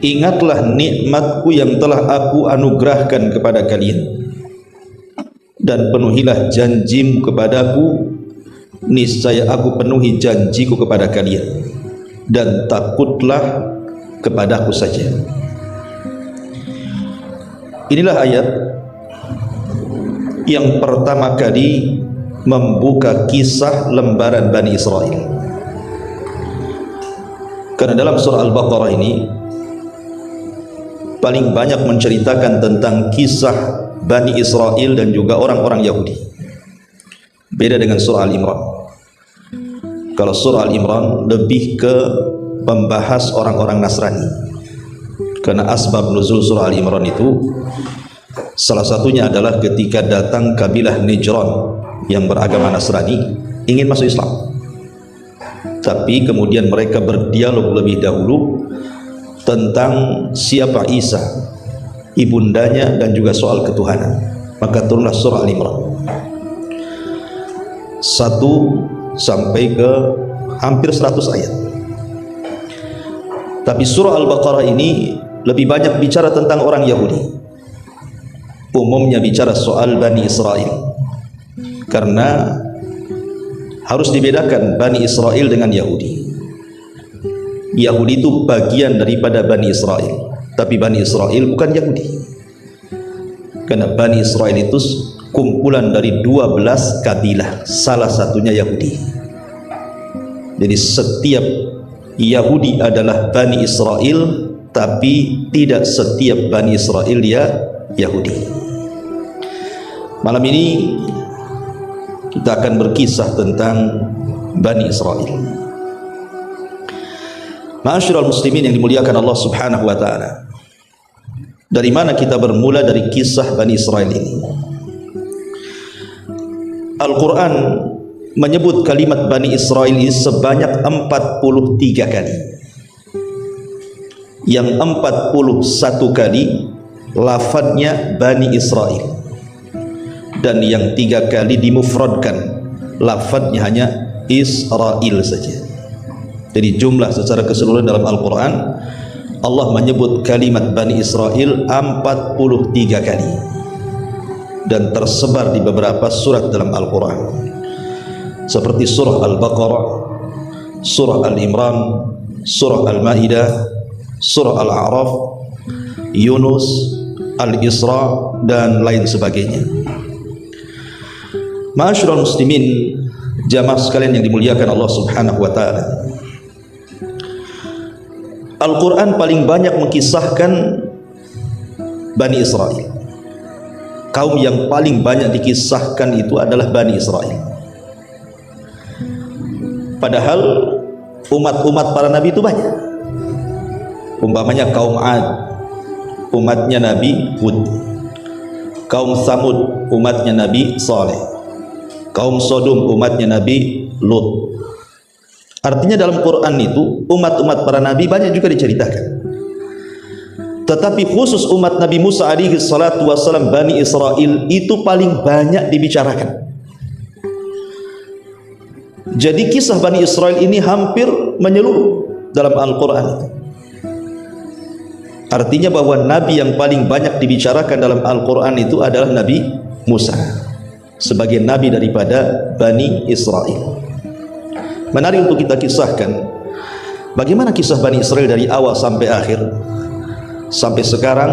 ingatlah nikmatku yang telah aku anugerahkan kepada kalian, dan penuhilah janjimu kepadaku, niscaya aku penuhi janjiku kepada kalian, dan takutlah kepadaku saja. Inilah ayat yang pertama kali membuka kisah lembaran Bani Israel. Karena dalam surah Al-Baqarah ini paling banyak menceritakan tentang kisah Bani Israel dan juga orang-orang Yahudi. Beda dengan surah Al-Imran. Kalau surah Al-Imran lebih ke membahas orang-orang Nasrani. Karena asbab nuzul surah Al-Imran itu salah satunya adalah ketika datang kabilah Najran yang beragama Nasrani ingin masuk Islam. Tapi kemudian mereka berdialog lebih dahulu tentang siapa Isa, ibundanya, dan juga soal ketuhanan. Maka turunlah surah Al-Imran 1 sampai ke hampir 100 ayat. Tapi surah Al-Baqarah ini lebih banyak bicara tentang orang Yahudi. Umumnya bicara soal Bani Israel, karena harus dibedakan Bani Israel dengan Yahudi. Yahudi itu bagian daripada Bani Israel, tapi Bani Israel bukan Yahudi. Karena Bani Israel itu kumpulan dari 12 kabilah, salah satunya Yahudi. Jadi setiap Yahudi adalah Bani Israel, tapi tidak setiap Bani Israel dia Yahudi. Malam ini kita akan berkisah tentang Bani Israel. Ma'asyiral muslimin yang dimuliakan Allah Subhanahu wa taala. Dari mana kita bermula dari kisah Bani Israel ini? Al-Quran menyebut kalimat Bani Israel ini sebanyak 43 kali. Yang 41 kali lafadznya Bani Israel, dan yang 3 kali dimufradkan, lafadznya hanya Israel saja. Jadi jumlah secara keseluruhan dalam Al-Quran Allah menyebut kalimat Bani Israel 43 kali, dan tersebar di beberapa surat dalam Al-Quran, seperti surah Al-Baqarah, surah Al-Imran, surah Al-Ma'idah, surah Al-A'raf, Yunus, Al-Isra, dan lain sebagainya. Ma'asyiral muslimin, jamaah sekalian yang dimuliakan Allah Subhanahu wa taala. Al-Quran paling banyak mengisahkan Bani Israel. Kaum yang paling banyak dikisahkan itu adalah Bani Israel. Padahal umat-umat para nabi itu banyak. Umpamanya kaum Ad, umatnya Nabi Hud. Kaum Samud, umatnya Nabi Saleh. Kaum Sodom, umatnya Nabi Lut. Artinya dalam Quran itu umat-umat para nabi banyak juga diceritakan. Tetapi khusus umat Nabi Musa alaihi salatu wassalam, Bani Israel, itu paling banyak dibicarakan. Jadi kisah Bani Israel ini hampir menyeluruh dalam Al-Quran. Artinya bahwa nabi yang paling banyak dibicarakan dalam Al-Quran itu adalah Nabi Musa, sebagai nabi daripada Bani Israel. Menarik untuk kita kisahkan bagaimana kisah Bani Israel dari awal sampai akhir, sampai sekarang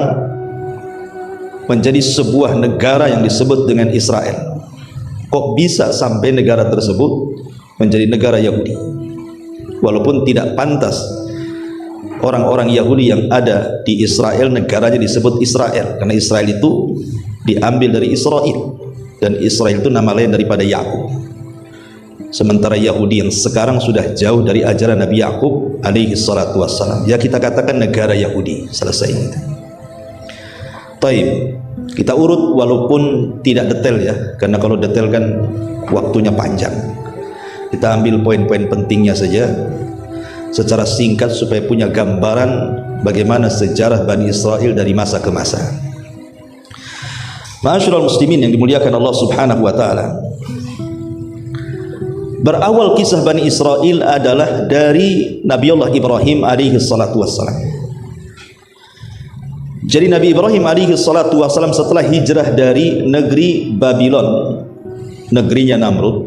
menjadi sebuah negara yang disebut dengan Israel. Kok bisa sampai negara tersebut menjadi negara Yahudi? Walaupun tidak pantas orang-orang Yahudi yang ada di Israel negaranya disebut Israel, karena Israel itu diambil dari Israel, dan Israel itu nama lain daripada Yakub. Sementara Yahudi yang sekarang sudah jauh dari ajaran Nabi Yakub alaihi salatu wassalam, ya kita katakan negara Yahudi. Selesai itu. Taib, kita urut walaupun tidak detail ya, karena kalau detail kan waktunya panjang. Kita ambil poin-poin pentingnya saja secara singkat supaya punya gambaran bagaimana sejarah Bani Israel dari masa ke masa. Ma'asyiral muslimin yang dimuliakan Allah Subhanahu wa taala. Berawal kisah Bani Israel adalah dari Nabiullah Ibrahim alaihi salatu wassalam. Jadi Nabi Ibrahim alaihi salatu wasalam setelah hijrah dari negeri Babylon, negerinya Namrud,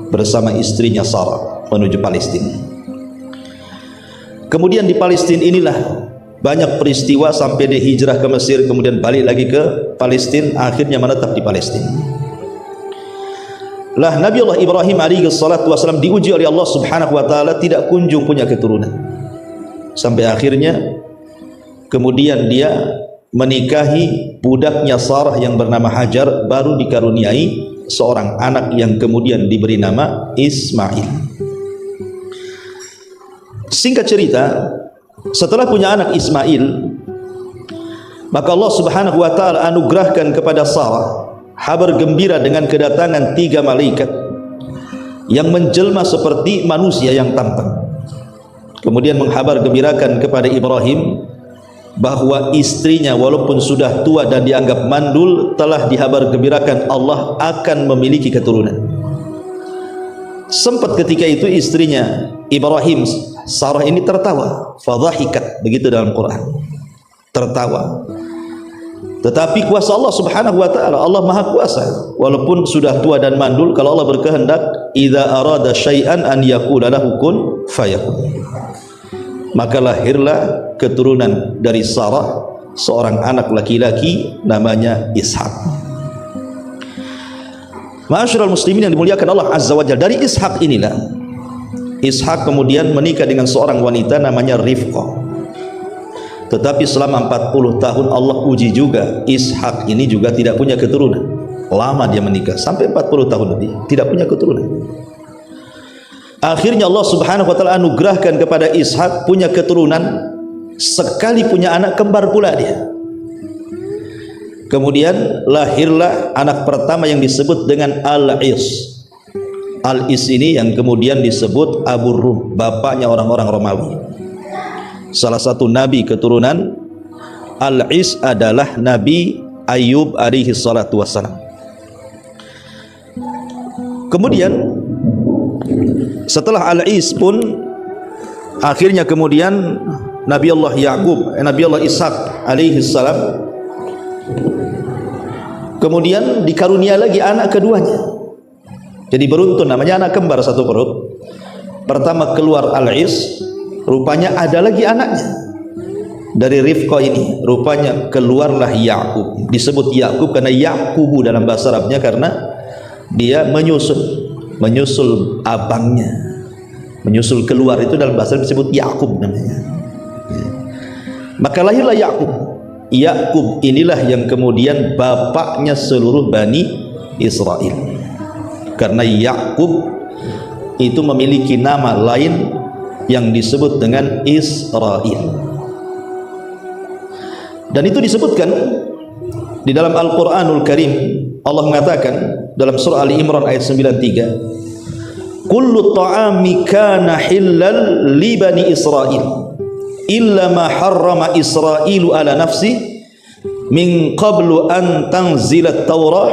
bersama istrinya Sarah menuju Palestina. Kemudian di Palestina inilah banyak peristiwa sampai dia hijrah ke Mesir, kemudian balik lagi ke Palestina, akhirnya menetap di Palestina. Lah Nabi Allah Ibrahim alaihi salatu wasalam diuji oleh Allah Subhanahu wa taala, tidak kunjung punya keturunan. Sampai akhirnya kemudian dia menikahi budaknya Sarah yang bernama Hajar, baru dikaruniai seorang anak yang kemudian diberi nama Ismail. Singkat cerita, setelah punya anak Ismail, maka Allah Subhanahu wa taala anugerahkan kepada Sarah kabar gembira dengan kedatangan 3 malaikat yang menjelma seperti manusia yang tampan. Kemudian menghabar gembirakan kepada Ibrahim bahwa istrinya walaupun sudah tua dan dianggap mandul, telah dihabar gembirakan Allah akan memiliki keturunan. Sempat ketika itu istrinya Ibrahim, Sarah ini tertawa, fadhahikat, begitu dalam Quran, tertawa. Tetapi kuasa Allah Subhanahu wa taala, Allah Maha Kuasa, walaupun sudah tua dan mandul, kalau Allah berkehendak, idza arada syai'an an yaqula lahu kun fayakun. Maka lahirlah keturunan dari Sarah, seorang anak laki-laki namanya Ishak. Ma'asyiral muslimin yang dimuliakan Allah Azza wa Jalla, dari Ishak inilah Ishak kemudian menikah dengan seorang wanita namanya Rifqah. Tetapi selama 40 tahun Allah uji juga, Ishak ini juga tidak punya keturunan. Lama dia menikah, sampai 40 tahun lebih tidak punya keturunan. Akhirnya Allah Subhanahu wa taala anugerahkan kepada Ishak punya keturunan, sekali punya anak kembar pula dia. Kemudian lahirlah anak pertama yang disebut dengan Al-Is. Al-Is ini yang kemudian disebut Abu Rum, bapaknya orang-orang Romawi. Salah satu nabi keturunan Al-Is adalah Nabi Ayub alaihi salatu wassalam. Kemudian setelah Al-Is pun akhirnya kemudian Nabi Allah Ya'qub, Nabi Allah Ishak alaihi salam kemudian dikarunia lagi anak keduanya. Jadi beruntun, namanya anak kembar satu perut. Pertama keluar Al-Is, rupanya ada lagi anaknya dari Rifqah ini, rupanya keluarlah Ya'qub. Disebut Ya'qub karena Ya'qubu dalam bahasa Arabnya, karena dia menyusul abangnya, menyusul keluar, itu dalam bahasa Arab disebut Ya'qub namanya. Maka lahirlah Ya'qub. Ya'qub inilah yang kemudian bapaknya seluruh Bani Israel, karena Ya'qub itu memiliki nama lain yang disebut dengan Israel. Dan itu disebutkan di dalam Al-Quranul Karim. Allah mengatakan dalam surah Ali Imran ayat 93, kullu ta'ami kana hillal li bani Israel illa ma harrama Israilu ala nafsi min qablu an tanzilat Taurah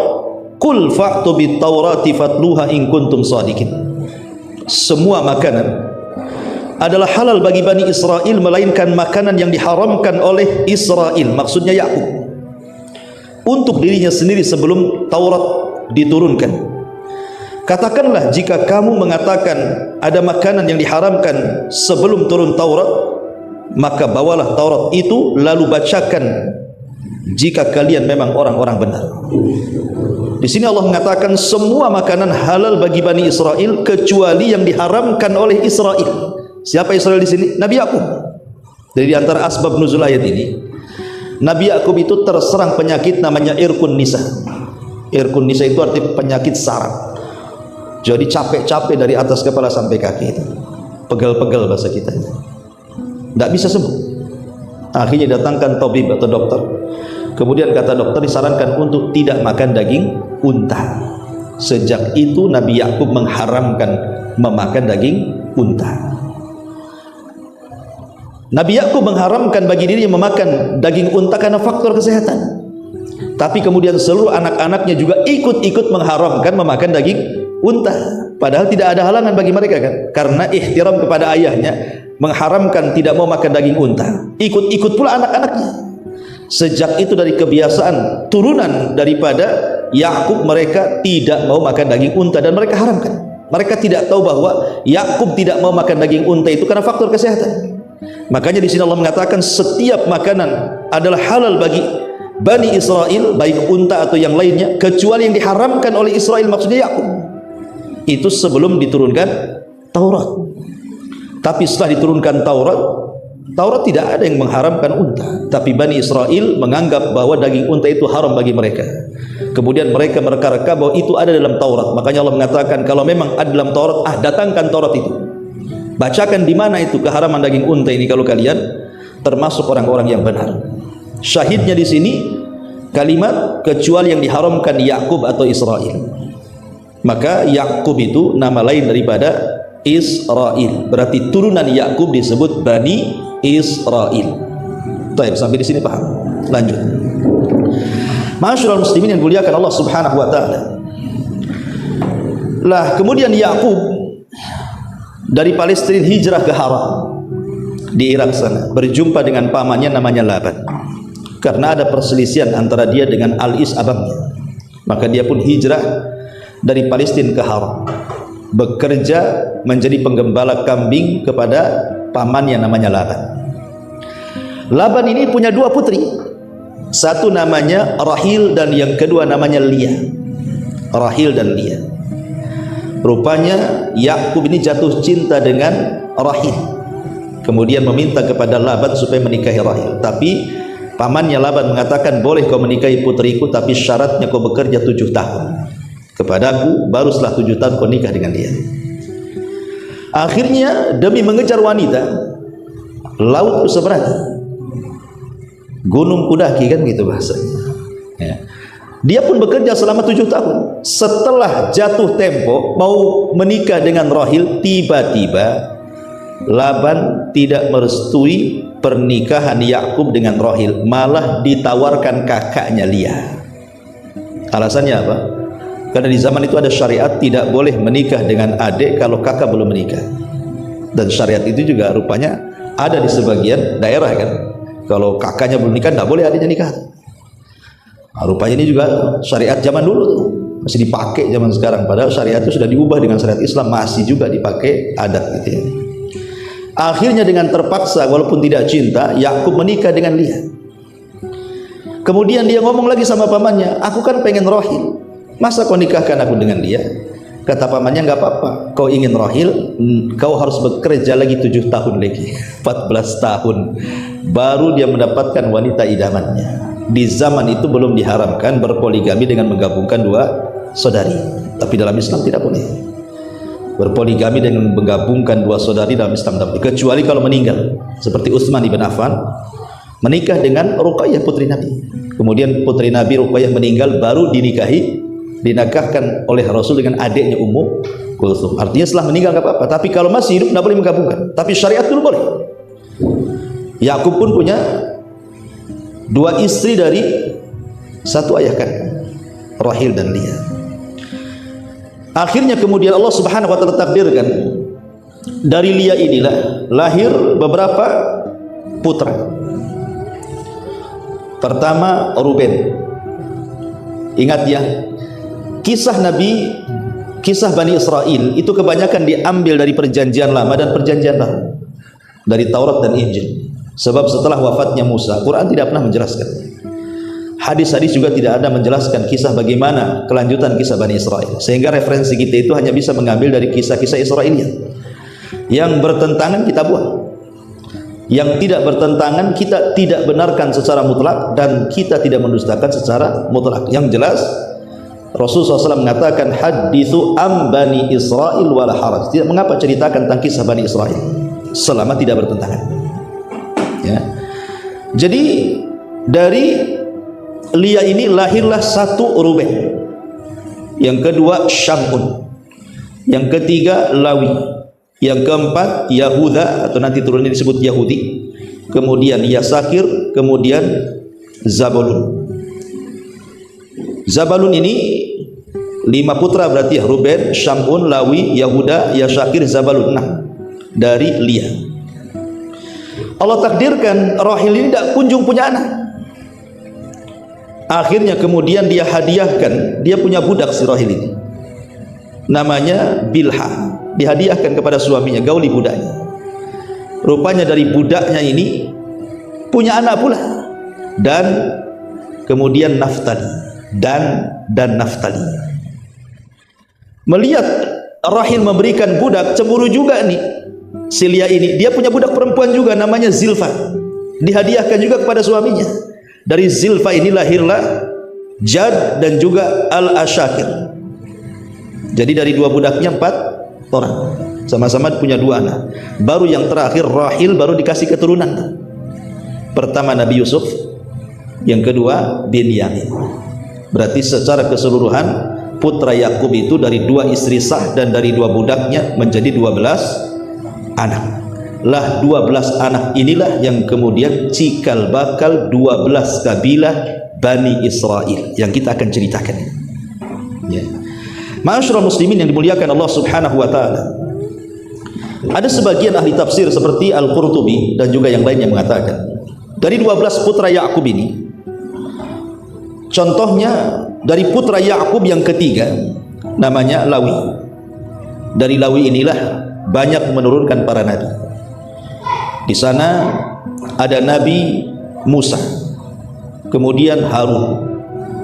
qul fa'tu bit Taurati fatluha in kuntum sadiqin. Semua makanan adalah halal bagi Bani Israel, melainkan makanan yang diharamkan oleh Israel, maksudnya Ya'qub, untuk dirinya sendiri sebelum Taurat diturunkan. Katakanlah jika kamu mengatakan ada makanan yang diharamkan sebelum turun Taurat, maka bawalah Taurat itu lalu bacakan jika kalian memang orang-orang benar. Di sini Allah mengatakan semua makanan halal bagi Bani Israel kecuali yang diharamkan oleh Israel. Siapa Israel di sini? Nabi Ya'qub. Dari antara asbab nuzul ayat ini, Nabi Ya'qub itu terserang penyakit namanya irkun nisa. Irkun nisa itu arti penyakit saraf. Jadi capek-capek dari atas kepala sampai kaki itu, pegel-pegel bahasa kita, tidak bisa sembuh. Akhirnya datangkan tabib atau dokter. Kemudian kata dokter disarankan untuk tidak makan daging unta. Sejak itu Nabi Ya'qub mengharamkan memakan daging unta. Nabi Ya'qub mengharamkan bagi dirinya memakan daging unta karena faktor kesehatan. Tapi kemudian seluruh anak-anaknya juga ikut-ikut mengharamkan memakan daging unta. Padahal tidak ada halangan bagi mereka kan, karena ihtiram kepada ayahnya mengharamkan tidak mau makan daging unta. Ikut-ikut pula anak-anaknya. Sejak itu dari kebiasaan turunan daripada Yakub, mereka tidak mau makan daging unta dan mereka haramkan. Mereka tidak tahu bahwa Yakub tidak mau makan daging unta itu karena faktor kesehatan. Makanya di sini Allah mengatakan setiap makanan adalah halal bagi Bani Israel, baik unta atau yang lainnya, kecuali yang diharamkan oleh Israel, maksudnya Yakub. Itu sebelum diturunkan Taurat. Tapi setelah diturunkan Taurat tidak ada yang mengharamkan unta, tapi Bani Israel menganggap bahwa daging unta itu haram bagi mereka. Kemudian mereka mereka bahwa itu ada dalam Taurat. Makanya Allah mengatakan kalau memang ada dalam Taurat, datangkan Taurat itu. Bacakan di mana itu keharaman daging unta ini kalau kalian termasuk orang-orang yang benar. Syahidnya di sini kalimat kecuali yang diharamkan Yakub atau Israel. Maka Yakub itu nama lain daripada Israel. Berarti turunan Yakub disebut Bani Israel. Baik, sampai di sini paham? Lanjut. Ma'asyiral muslimin yang dimuliakan Allah Subhanahu wa taala. Lah, kemudian Yakub dari Palestina hijrah ke Haran di Irak sana, berjumpa dengan pamannya namanya Laban. Karena ada perselisihan antara dia dengan Al-Is abangnya. Maka dia pun hijrah dari Palestina ke Haran, bekerja menjadi penggembala kambing kepada pamannya namanya Laban. Laban ini punya dua putri, satu namanya Rahil dan yang kedua namanya Lia. Rahil dan Lia. Rupanya Yakub ini jatuh cinta dengan Rahil, kemudian meminta kepada Laban supaya menikahi Rahil. Tapi pamannya Laban mengatakan, boleh kau menikahi putriku, tapi syaratnya kau bekerja 7 tahun kepadaku, baru setelah 7 tahun kau nikah dengan dia. Akhirnya demi mengejar wanita, laut seberang, gunung kudaki, kan gitu bahasanya ya. Dia pun bekerja selama 7 tahun. Setelah jatuh tempo mau menikah dengan Rahil, tiba-tiba Laban tidak merestui pernikahan Yakub dengan Rahil, malah ditawarkan kakaknya Lia. Alasannya apa? Karena di zaman itu ada syariat tidak boleh menikah dengan adik kalau kakak belum menikah. Dan syariat itu juga rupanya ada di sebagian daerah kan. Kalau kakaknya belum nikah, tidak boleh adiknya nikah. Nah, rupanya ini juga syariat zaman dulu tuh, masih dipakai zaman sekarang. Padahal syariat itu sudah diubah dengan syariat Islam, masih juga dipakai adat gitu ya. Akhirnya dengan terpaksa walaupun tidak cinta, Yakub menikah dengan Lia. Kemudian dia ngomong lagi sama pamannya, aku kan pengen Rahil, masa kau nikahkan aku dengan dia? Kata pamannya, nggak apa-apa, kau ingin Rahil, kau harus bekerja lagi 7 tahun lagi, 14 tahun baru dia mendapatkan wanita idamannya. Di zaman itu belum diharamkan berpoligami dengan menggabungkan 2 saudari, tapi dalam Islam tidak boleh berpoligami dengan menggabungkan 2 saudari. Dalam Islam tidak boleh, kecuali kalau meninggal, seperti Utsman ibn Affan menikah dengan Ruqayyah putri Nabi. Kemudian putri Nabi Ruqayyah meninggal, baru dinikahkan oleh Rasul dengan adiknya Ummu Kulthum. Artinya setelah meninggal nggak apa-apa, tapi kalau masih hidup tidak boleh menggabungkan. Tapi syariat dulu boleh. Yakub pun punya 2 istri dari 1 ayah kandung, Rahil dan Lia. Akhirnya kemudian Allah Subhanahu wa taala takdirkan dari Lia inilah lahir beberapa putra. Pertama Ruben. Ingat ya, kisah Nabi, kisah Bani Israel itu kebanyakan diambil dari perjanjian lama dan perjanjian baru, dari Taurat dan Injil. Sebab setelah wafatnya Musa, Quran tidak pernah menjelaskan. Hadis-hadis juga tidak ada menjelaskan kisah bagaimana kelanjutan kisah Bani Israel. Sehingga referensi kita itu hanya bisa mengambil dari kisah-kisah Israiliyah. Yang bertentangan kita buang, yang tidak bertentangan kita tidak benarkan secara mutlak, dan kita tidak mendustakan secara mutlak. Yang jelas Rasulullah SAW mengatakan, hadithu am Bani Israel wala haraj. Tidak mengapa ceritakan tentang kisah Bani Israel selama tidak bertentangan ya. Jadi dari Lia ini lahirlah 1 Ruben, yang kedua Syamun, yang ketiga Lawi, yang keempat Yahuda atau nanti turunnya disebut Yahudi, kemudian Yasakir, kemudian Zabulun. Zabulun ini 5 putra berarti ya, Ruben, Syamun, Lawi, Yahuda, Yasakir, Zabulun. Nah, dari Lia. Allah takdirkan Rahil ini tidak kunjung punya anak. Akhirnya kemudian dia hadiahkan, dia punya budak si Rahil ini, namanya Bilha, dihadiahkan kepada suaminya, gauli budaknya. Rupanya dari budaknya ini punya anak pula, dan kemudian Naftali, dan Naftali. Melihat Rahil memberikan budak, cemburu juga nih si Lia ini. Dia punya budak perempuan juga, namanya Zilfa, dihadiahkan juga kepada suaminya. Dari Zilfa ini lahirlah Jad dan juga Al-Ashakir. Jadi dari dua budaknya 4 orang, sama-sama punya 2 anak. Baru yang terakhir Rahil baru dikasih keturunan. Pertama Nabi Yusuf, yang kedua Binyamin. Berarti secara keseluruhan putra Yakub itu dari 2 istri sah dan dari 2 budaknya menjadi 12 anak. Lah 12 anak inilah yang kemudian cikal bakal 12 kabilah Bani Israel yang kita akan ceritakan. Ya. Ma'asyiral muslimin yang dimuliakan Allah Subhanahu wa taala. Ada sebagian ahli tafsir seperti Al-Qurtubi dan juga yang lain yang mengatakan dari 12 putra Yakub ini, contohnya dari putra Yakub yang ketiga namanya Lawi. Dari Lawi inilah banyak menurunkan para nabi. Di sana ada Nabi Musa, kemudian Harun,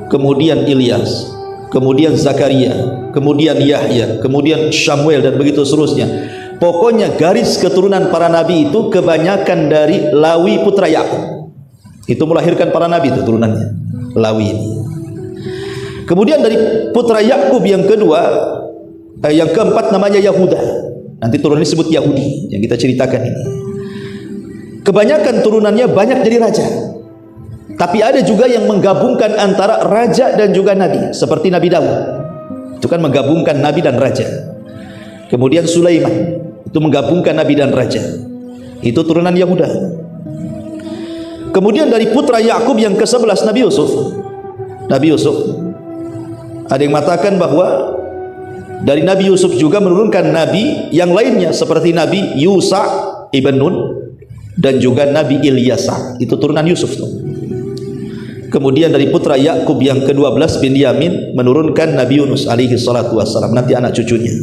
kemudian Ilyas, kemudian Zakaria, kemudian Yahya, kemudian Samuel, dan begitu seterusnya. Pokoknya garis keturunan para nabi itu kebanyakan dari Lawi putra Yakub. Itu melahirkan para nabi itu turunannya, Lawi ini. Kemudian dari putra Yakub yang kedua, yang keempat namanya Yahuda. Nanti turunannya disebut Yahudi yang kita ceritakan ini. Kebanyakan turunannya banyak jadi raja, tapi ada juga yang menggabungkan antara raja dan juga nabi, seperti Nabi Daud. Itu kan menggabungkan nabi dan raja. Kemudian Sulaiman itu menggabungkan nabi dan raja. Itu turunan Yahuda. Kemudian dari putra Yakub yang ke-11 Nabi Yusuf. Nabi Yusuf, ada yang mengatakan bahwa dari Nabi Yusuf juga menurunkan nabi yang lainnya seperti Nabi Yusa ibn Nun dan juga Nabi Ilyasa, itu turunan Yusuf tuh. Kemudian dari putra Yakub yang ke-12 Binyamin menurunkan Nabi Yunus alaihi salatu wassalam, nanti anak cucunya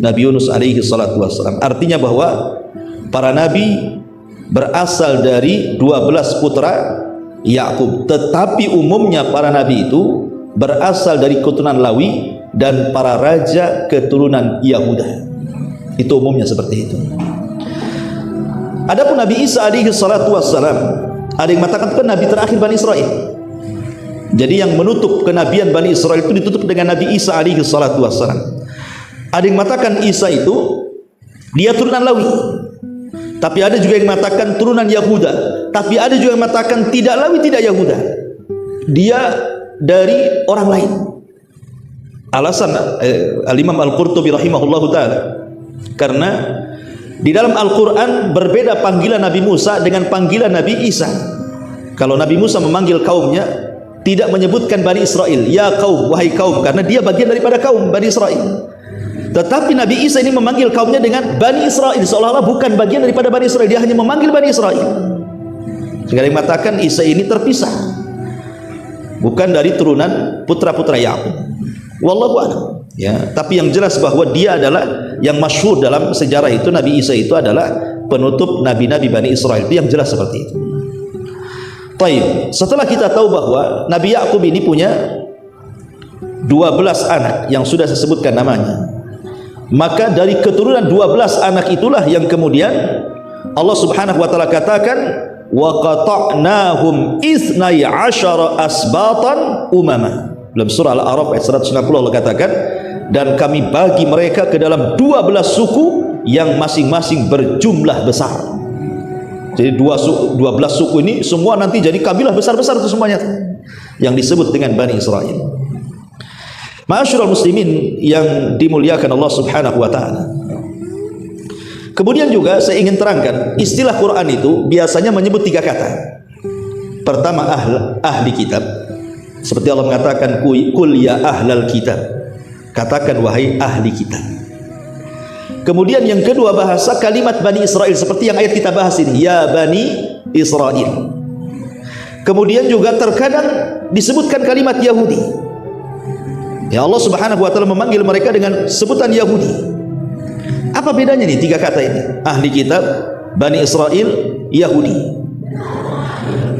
Nabi Yunus alaihi salatu wassalam. Artinya bahwa para nabi berasal dari 12 putra Yakub, tetapi umumnya para nabi itu berasal dari keturunan Lawi dan para raja keturunan Yahuda. Itu umumnya seperti itu. Adapun Nabi Isa alaihi salatu wassalam, ada yang mengatakan itu nabi terakhir Bani Israel. Jadi yang menutup kenabian Bani Israel itu ditutup dengan Nabi Isa alaihi salatu wassalam. Ada yang mengatakan Isa itu dia turunan Lawi, tapi ada juga yang mengatakan turunan Yahuda, tapi ada juga yang mengatakan tidak Lawi, tidak Yahuda, dia dari orang lain. Alasan Al-Imam Al-Qurtubi rahimahullahu ta'ala, karena di dalam Al-Quran berbeda panggilan Nabi Musa dengan panggilan Nabi Isa. Kalau Nabi Musa memanggil kaumnya tidak menyebutkan Bani Israel, ya kaum, wahai kaum, karena dia bagian daripada kaum Bani Israel. Tetapi Nabi Isa ini memanggil kaumnya dengan Bani Israel, seolah-olah bukan bagian daripada Bani Israel, dia hanya memanggil Bani Israel. Sehingga yang mengatakan Isa ini terpisah, bukan dari turunan putra-putra Yakub. Wallahu a'lam. Ya, tapi yang jelas bahwa dia adalah yang masyhur dalam sejarah itu, Nabi Isa itu adalah penutup nabi-nabi Bani Israel. Itu yang jelas seperti itu. Taib. Setelah kita tahu bahwa Nabi Yakub ini punya 12 anak yang sudah saya sebutkan namanya, maka dari keturunan 12 anak itulah yang kemudian Allah Subhanahu wa taala katakan wa qata'nahum 12 asbatan umama. Dalam surah Al-A'raf ayat 190 Allah katakan, dan kami bagi mereka ke dalam 12 suku yang masing-masing berjumlah besar. Jadi 12 suku ini semua nanti jadi kabilah besar-besar itu semuanya, yang disebut dengan Bani Israel. Ma'asyiral muslimin yang dimuliakan Allah Subhanahu wa taala. Kemudian juga saya ingin terangkan, istilah Quran itu biasanya menyebut 3 kata. Pertama ahli kitab. Seperti Allah mengatakan kul ya ahlal kitab, katakan wahai ahli kitab. Kemudian yang kedua bahasa kalimat Bani Israel, seperti yang ayat kita bahas ini, ya Bani Israel. Kemudian juga terkadang disebutkan kalimat Yahudi. Ya, Allah Subhanahu wa taala memanggil mereka dengan sebutan Yahudi. Apa bedanya nih tiga kata ini? Ahli kitab, Bani Israel, Yahudi.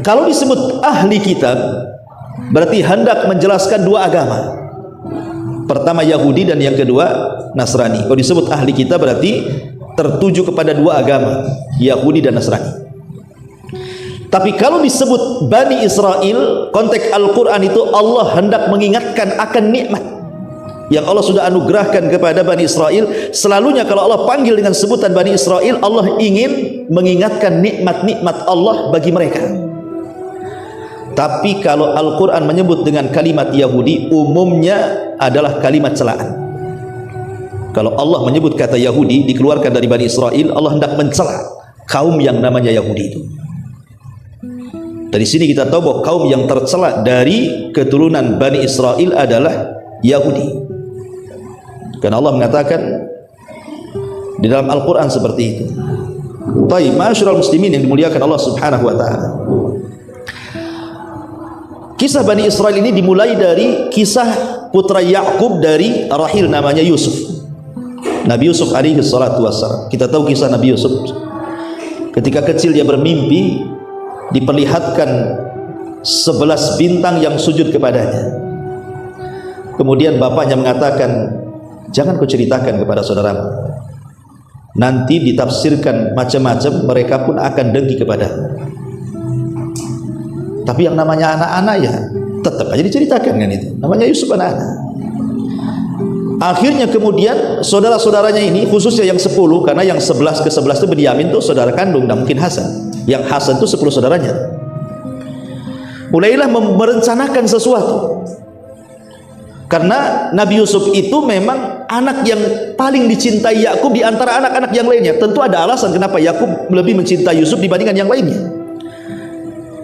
Kalau disebut ahli kitab, berarti hendak menjelaskan dua agama. Pertama Yahudi dan yang kedua Nasrani. Kalau disebut ahli kitab berarti tertuju kepada dua agama, Yahudi dan Nasrani. Tapi kalau disebut Bani Israel, konteks Al-Quran itu Allah hendak mengingatkan akan nikmat yang Allah sudah anugerahkan kepada Bani Israel. Selalunya kalau Allah panggil dengan sebutan Bani Israel, Allah ingin mengingatkan nikmat-nikmat Allah bagi mereka. Tapi kalau Al-Quran menyebut dengan kalimat Yahudi, umumnya adalah kalimat celaan. Kalau Allah menyebut kata Yahudi dikeluarkan dari Bani Israel, Allah hendak mencela kaum yang namanya Yahudi itu. Dari sini kita tahu bahwa kaum yang tercela dari keturunan Bani Israel adalah Yahudi. Karena Allah mengatakan di dalam Al-Quran seperti itu. Baik, ma'asyiral muslimin yang dimuliakan Allah Subhanahu wa taala. Kisah Bani Israel ini dimulai dari kisah putra Yakub dari rahil namanya Yusuf. Nabi Yusuf alaihi salatu wassalam. Kita tahu kisah Nabi Yusuf. Ketika kecil dia bermimpi, diperlihatkan 11 bintang yang sujud kepadanya. Kemudian bapaknya mengatakan, jangan kau ceritakan kepada saudaramu, nanti ditafsirkan macam-macam, mereka pun akan dengki kepadamu. Tapi yang namanya anak-anak ya tetap aja diceritakan kan, itu namanya Yusuf anak-anak. Akhirnya kemudian saudara-saudaranya ini, khususnya yang 10, karena yang 11 ke 11 itu Benyamin tuh saudara kandung, dan mungkin Hasan. Yang Hasan itu 10 saudaranya. Mulailah merencanakan sesuatu. Karena Nabi Yusuf itu memang anak yang paling dicintai Yakub di antara anak-anak yang lainnya. Tentu ada alasan kenapa Yakub lebih mencintai Yusuf dibandingkan yang lainnya.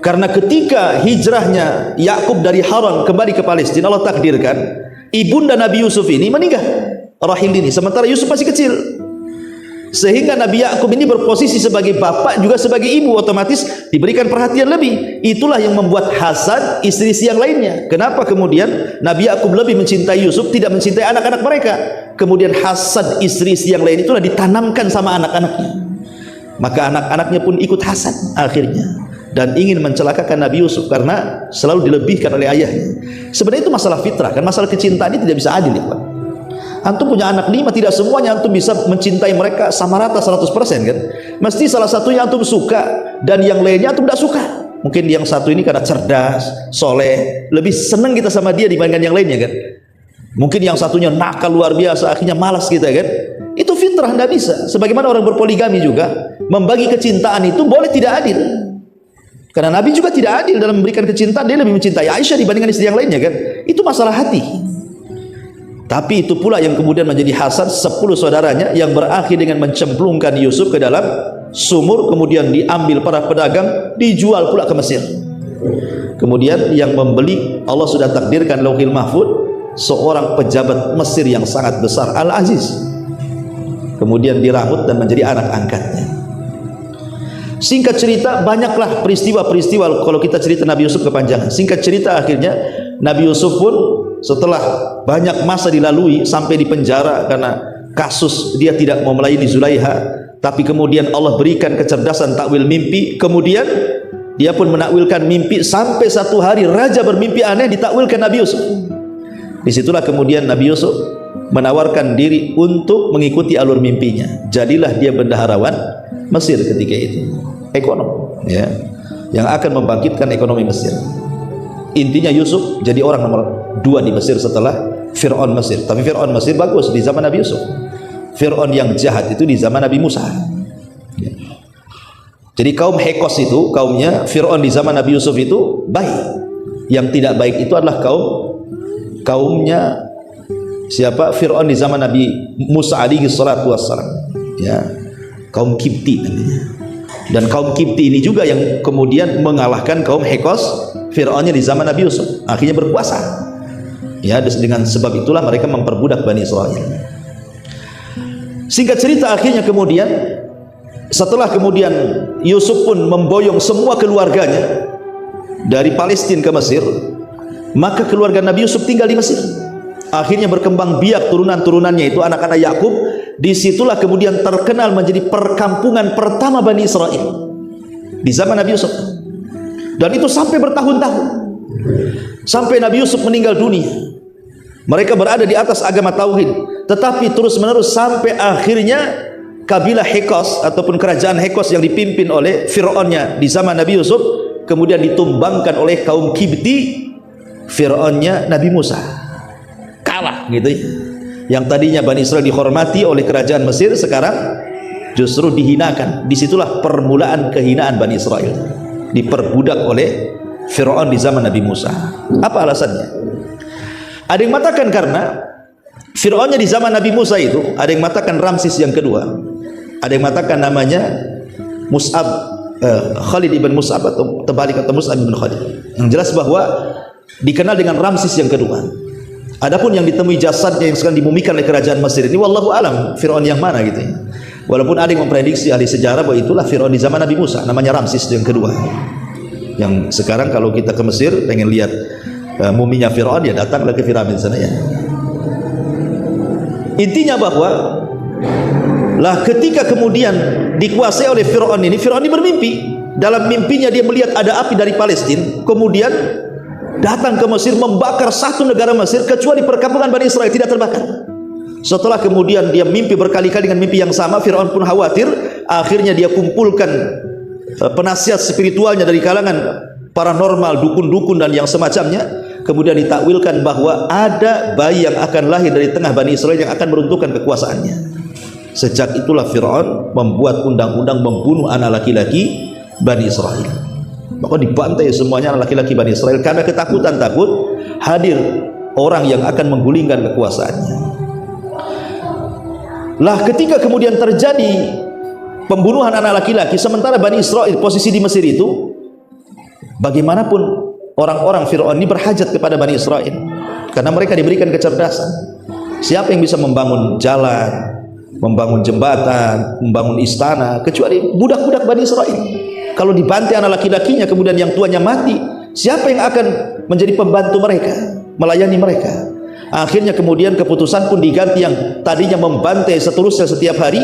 Karena ketika hijrahnya Yakub dari Haran kembali ke Palestina, Allah takdirkan ibunda Nabi Yusuf ini meninggal, rahil ini, sementara Yusuf masih kecil. Sehingga Nabi Yakub ini berposisi sebagai bapak juga sebagai ibu, otomatis diberikan perhatian lebih. Itulah yang membuat Hasan istri yang lainnya. Kenapa kemudian Nabi Yakub lebih mencintai Yusuf, tidak mencintai anak-anak mereka? Kemudian Hasan istri yang lain itulah ditanamkan sama anak-anaknya. Maka anak-anaknya pun ikut Hasan akhirnya, dan ingin mencelakakan Nabi Yusuf karena selalu dilebihkan oleh ayahnya. Sebenarnya itu masalah fitrah kan, masalah kecintaan ini tidak bisa adil ya Pak. Antum punya anak 5, tidak semuanya antum bisa mencintai mereka sama rata 100% kan. Mesti salah satunya antum suka dan yang lainnya antum tidak suka. Mungkin yang satu ini karena cerdas, soleh, lebih senang kita sama dia dibandingkan yang lainnya kan. Mungkin yang satunya nakal luar biasa, akhirnya malas kita kan. Itu fitrah, tidak bisa. Sebagaimana orang berpoligami juga, membagi kecintaan itu boleh tidak adil. Karena Nabi juga tidak adil dalam memberikan kecintaan, dia lebih mencintai Aisyah dibandingkan istri yang lainnya kan. Itu masalah hati. Tapi itu pula yang kemudian menjadi Hasan 10 saudaranya yang berakhir dengan mencemplungkan Yusuf ke dalam sumur, kemudian diambil para pedagang, dijual pula ke Mesir. Kemudian yang membeli Allah sudah takdirkan Lauhil Mahfud, seorang pejabat Mesir yang sangat besar, Al-Aziz. Kemudian dirambut dan menjadi anak angkatnya. Singkat cerita, banyaklah peristiwa-peristiwa kalau kita cerita Nabi Yusuf kepanjangan. Singkat cerita, akhirnya Nabi Yusuf pun setelah banyak masa dilalui sampai di penjara karena kasus dia tidak mau melayani Zulaiha, tapi kemudian Allah berikan kecerdasan takwil mimpi. Kemudian dia pun menakwilkan mimpi sampai satu hari raja bermimpi aneh, ditakwilkan Nabi Yusuf. Disitulah kemudian Nabi Yusuf menawarkan diri untuk mengikuti alur mimpinya. Jadilah dia bendaharawan Mesir ketika itu, ekonom ya, yang akan membangkitkan ekonomi Mesir. Intinya Yusuf jadi orang nomor 2 di Mesir setelah Fir'aun Mesir. Tapi Fir'aun Mesir bagus di zaman Nabi Yusuf. Fir'aun yang jahat itu di zaman Nabi Musa ya. Jadi kaum Hekos itu, kaumnya Fir'aun di zaman Nabi Yusuf itu baik. Yang tidak baik itu adalah kaumnya siapa? Fir'aun di zaman Nabi Musa alaihi salatu wassalam ya, kaum Kipti namanya. Dan kaum Kipti ini juga yang kemudian mengalahkan kaum Hekos Fir'aunnya di zaman Nabi Yusuf, akhirnya berkuasa ya. Dengan sebab itulah mereka memperbudak Bani Israel. Singkat cerita, akhirnya kemudian setelah kemudian Yusuf pun memboyong semua keluarganya, dari Palestina ke Mesir, maka keluarga Nabi Yusuf tinggal di Mesir. Akhirnya berkembang biak turunan-turunannya itu anak-anak Yakub. Disitulah kemudian terkenal menjadi perkampungan pertama Bani Israel di zaman Nabi Yusuf. Dan itu sampai bertahun-tahun, sampai Nabi Yusuf meninggal dunia. Mereka berada di atas agama tauhid, tetapi terus menerus sampai akhirnya kabilah Hekos ataupun kerajaan Hekos yang dipimpin oleh Fir'aunnya di zaman Nabi Yusuf kemudian ditumbangkan oleh kaum Kibti. Fir'aunnya Nabi Musa kalah gitu ya. Yang tadinya Bani Israel dihormati oleh kerajaan Mesir, sekarang justru dihinakan. Disitulah permulaan kehinaan Bani Israel, diperbudak oleh Fir'aun di zaman Nabi Musa. Apa alasannya? Ada yang mengatakan karena Fir'aunnya di zaman Nabi Musa itu, ada yang mengatakan Ramses yang kedua, ada yang mengatakan namanya Mus'ab, Khalid ibn Mus'ab atau terbalik atau Mus'ab ibn Khalid. Yang jelas bahwa dikenal dengan Ramses yang kedua. Adapun yang ditemui jasadnya yang sekarang dimumikan oleh kerajaan Mesir ini, wallahu alam Fir'aun yang mana gitu ya. Walaupun ada yang memprediksi ahli sejarah bahwa itulah Fir'aun di zaman Nabi Musa, namanya Ramses yang kedua. Yang sekarang kalau kita ke Mesir pengen lihat muminya Fir'aun, ya datanglah ke piramid sana ya. Intinya bahwa lah ketika kemudian dikuasai oleh Fir'aun ini bermimpi. Dalam mimpinya dia melihat ada api dari Palestina, kemudian datang ke Mesir, membakar satu negara Mesir, kecuali perkampungan Bani Israel tidak terbakar. Setelah kemudian dia mimpi berkali-kali dengan mimpi yang sama, Fir'aun pun khawatir. Akhirnya dia kumpulkan penasihat spiritualnya dari kalangan paranormal, dukun-dukun dan yang semacamnya. Kemudian ditakwilkan bahwa ada bayi yang akan lahir dari tengah Bani Israel yang akan meruntuhkan kekuasaannya. Sejak itulah Fir'aun membuat undang-undang membunuh anak laki-laki Bani Israel. Maka dibantai semuanya anak laki-laki Bani Israel karena ketakutan takut hadir orang yang akan menggulingkan kekuasaannya. Lah ketika kemudian terjadi pembunuhan anak laki-laki, sementara Bani Israel posisi di Mesir itu, bagaimanapun orang-orang Fir'aun ini berhajat kepada Bani Israel karena mereka diberikan kecerdasan. Siapa yang bisa membangun jalan, membangun jembatan, membangun istana, kecuali budak-budak Bani Israel. Kalau dibantai anak laki-lakinya kemudian yang tuanya mati, siapa yang akan menjadi pembantu mereka, melayani mereka? Akhirnya kemudian keputusan pun diganti, yang tadinya membantai seterusnya setiap hari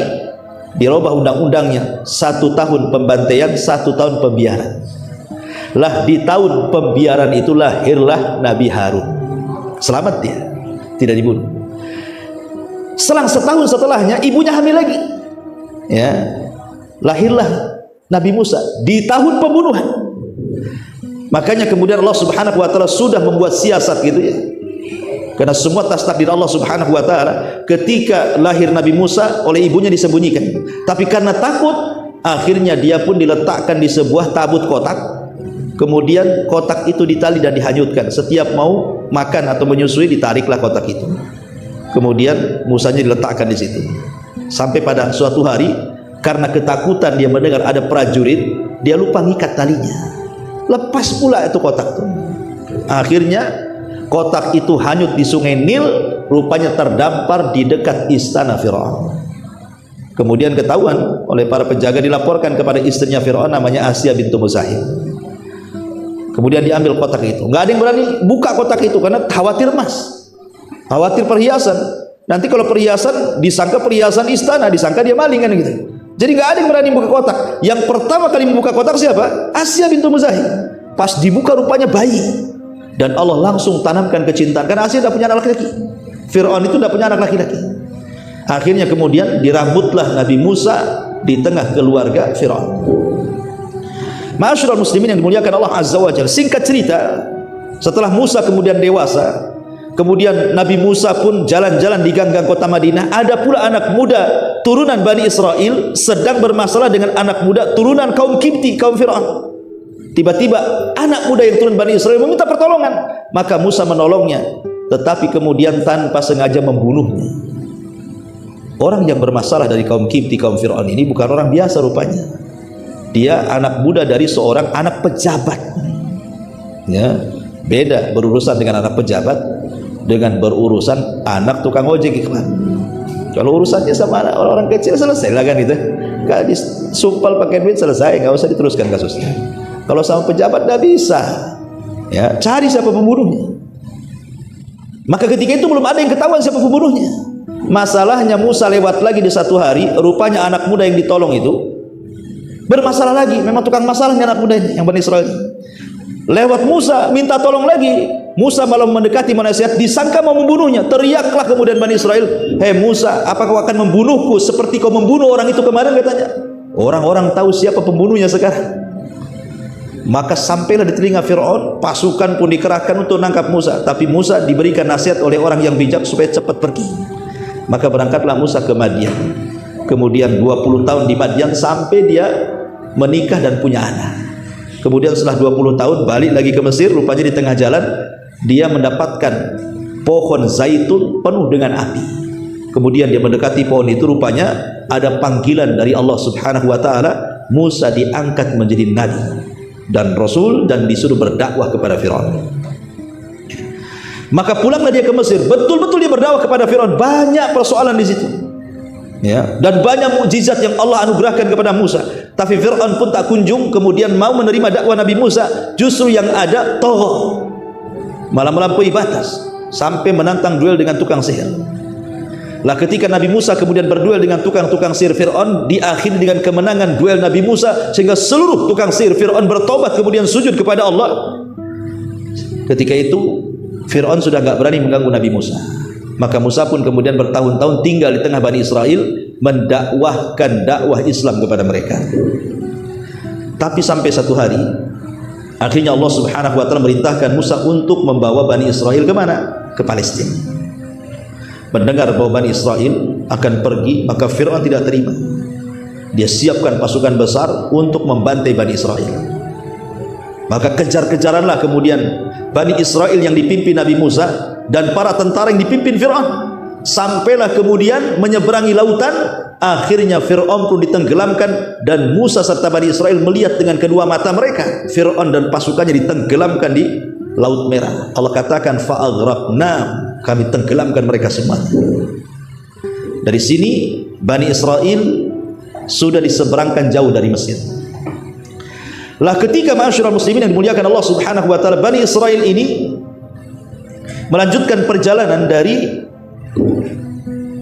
dirubah undang-undangnya, 1 tahun pembantaian, 1 tahun pembiaran. Lah di tahun pembiaran itu lahirlah Nabi Harun. Selamat dia, tidak dibunuh. Selang setahun setelahnya ibunya hamil lagi, ya, lahirlah Nabi Musa di tahun pembunuhan. Makanya kemudian Allah Subhanahu wa taala sudah membuat siasat gitu ya. Karena semua atas takdir Allah Subhanahu wa taala, ketika lahir Nabi Musa oleh ibunya disembunyikan. Tapi karena takut, akhirnya dia pun diletakkan di sebuah tabut kotak. Kemudian kotak itu ditali dan dihanyutkan. Setiap mau makan atau menyusui ditariklah kotak itu. Kemudian Musanya diletakkan di situ. Sampai pada suatu hari karena ketakutan dia mendengar ada prajurit, dia lupa ngikat talinya. Lepas pula itu kotak itu. Akhirnya kotak itu hanyut di sungai Nil, rupanya terdampar di dekat istana Fir'aun. Kemudian ketahuan oleh para penjaga, dilaporkan kepada istrinya Fir'aun namanya Asya bintu Muzahim. Kemudian diambil kotak itu. Nggak ada yang berani buka kotak itu karena khawatir emas, khawatir perhiasan. Nanti kalau perhiasan disangka perhiasan istana, disangka dia maling kan gitu. Jadi nggak ada yang berani buka kotak. Yang pertama kali membuka kotak siapa? Asya bintu Muzahim. Pas dibuka rupanya bayi. Dan Allah langsung tanamkan kecintaan karena Asya tidak punya anak laki-laki. Fir'aun itu tidak punya anak laki-laki. Akhirnya kemudian dirambutlah Nabi Musa di tengah keluarga Fir'aun. Ma'asyiral muslimin yang dimuliakan Allah Azza wa Jalla. Singkat cerita, setelah Musa kemudian dewasa, kemudian Nabi Musa pun jalan-jalan di gang-gang kota Madinah. Ada pula anak muda turunan Bani Israel sedang bermasalah dengan anak muda turunan kaum Kibti, kaum Fir'aun. Tiba-tiba anak muda yang turun Bani Israel meminta pertolongan, maka Musa menolongnya, tetapi kemudian tanpa sengaja membunuhnya. Orang yang bermasalah dari kaum Kibti, kaum Fir'aun ini bukan orang biasa rupanya. Dia anak muda dari seorang anak pejabat, ya, beda berurusan dengan anak pejabat dengan berurusan anak tukang ojek iklan. Kalau urusannya sama orang-orang kecil selesai lah kan gitu, kalau disumpal pakai duit selesai, nggak usah diteruskan kasusnya. Kalau sama pejabat tidak bisa. Ya, cari siapa pembunuhnya. Maka ketika itu belum ada yang ketahuan siapa pembunuhnya. Masalahnya Musa lewat lagi di satu hari, rupanya anak muda yang ditolong itu bermasalah lagi. Memang tukang masalahnya anak muda ini, yang Bani Israil. Lewat Musa minta tolong lagi. Musa malah mendekati menasihat, disangka mau membunuhnya. Teriaklah kemudian Bani Israil, "Hei Musa, apakah kau akan membunuhku seperti kau membunuh orang itu kemarin?" katanya. Orang-orang tahu siapa pembunuhnya sekarang. Maka sampailah di telinga Fir'aun, pasukan pun dikerahkan untuk menangkap Musa. Tapi Musa diberikan nasihat oleh orang yang bijak supaya cepat pergi. Maka berangkatlah Musa ke Madian. Kemudian 20 tahun di Madian sampai dia menikah dan punya anak. Kemudian setelah 20 tahun balik lagi ke Mesir. Rupanya di tengah jalan dia mendapatkan pohon zaitun penuh dengan api. Kemudian dia mendekati pohon itu, rupanya ada panggilan dari Allah Subhanahu wa taala. Musa diangkat menjadi nabi dan rasul dan disuruh berdakwah kepada Firaun. Maka pulanglah dia ke Mesir. Betul-betul dia berdakwah kepada Firaun. Banyak persoalan di situ. Ya, dan banyak mukjizat yang Allah anugerahkan kepada Musa. Tapi Firaun pun tak kunjung kemudian mau menerima dakwah Nabi Musa. Justru yang ada tagha, malah melampaui batas sampai menantang duel dengan tukang sihir. Lah ketika Nabi Musa kemudian berduel dengan tukang-tukang sihir Firaun, diakhiri dengan kemenangan duel Nabi Musa, sehingga seluruh tukang sihir Firaun bertobat kemudian sujud kepada Allah. Ketika itu Firaun sudah enggak berani mengganggu Nabi Musa. Maka Musa pun kemudian bertahun-tahun tinggal di tengah Bani Israel, mendakwahkan dakwah Islam kepada mereka. Tapi sampai satu hari, akhirnya Allah Subhanahu wa taala merintahkan Musa untuk membawa Bani Israel ke mana? Ke Palestina. Mendengar bahwa Bani Israel akan pergi, maka Fir'aun tidak terima. Dia siapkan pasukan besar untuk membantai Bani Israel. Maka kejar-kejaranlah kemudian Bani Israel yang dipimpin Nabi Musa dan para tentara yang dipimpin Fir'aun. Sampailah kemudian menyeberangi lautan. Akhirnya Fir'aun pun ditenggelamkan dan Musa serta Bani Israel melihat dengan kedua mata mereka Fir'aun dan pasukannya ditenggelamkan di Laut Merah. Allah katakan fa'aghraqna, kami tenggelamkan mereka semua. Dari sini Bani Israel sudah diseberangkan jauh dari Mesir. Lah ketika ma'asyiral muslimin yang dimuliakan Allah Subhanahu wa taala, Bani Israel ini melanjutkan perjalanan dari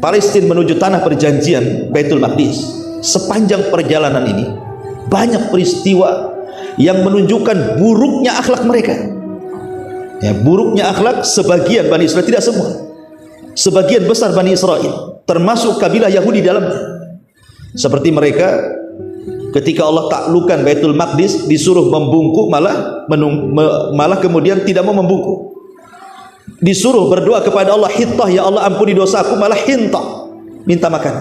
Palestina menuju tanah perjanjian Baitul Maqdis. Sepanjang perjalanan ini banyak peristiwa yang menunjukkan buruknya akhlak mereka. Ya, buruknya akhlak sebagian Bani Israel, tidak semua. Sebagian besar Bani Israel, termasuk kabilah Yahudi dalamnya. Seperti mereka ketika Allah taklukkan Baitul Maqdis disuruh membungkuk, malah kemudian tidak mau membungkuk. Disuruh berdoa kepada Allah, hittah, ya Allah ampuni dosaku, malah hintah, minta makan.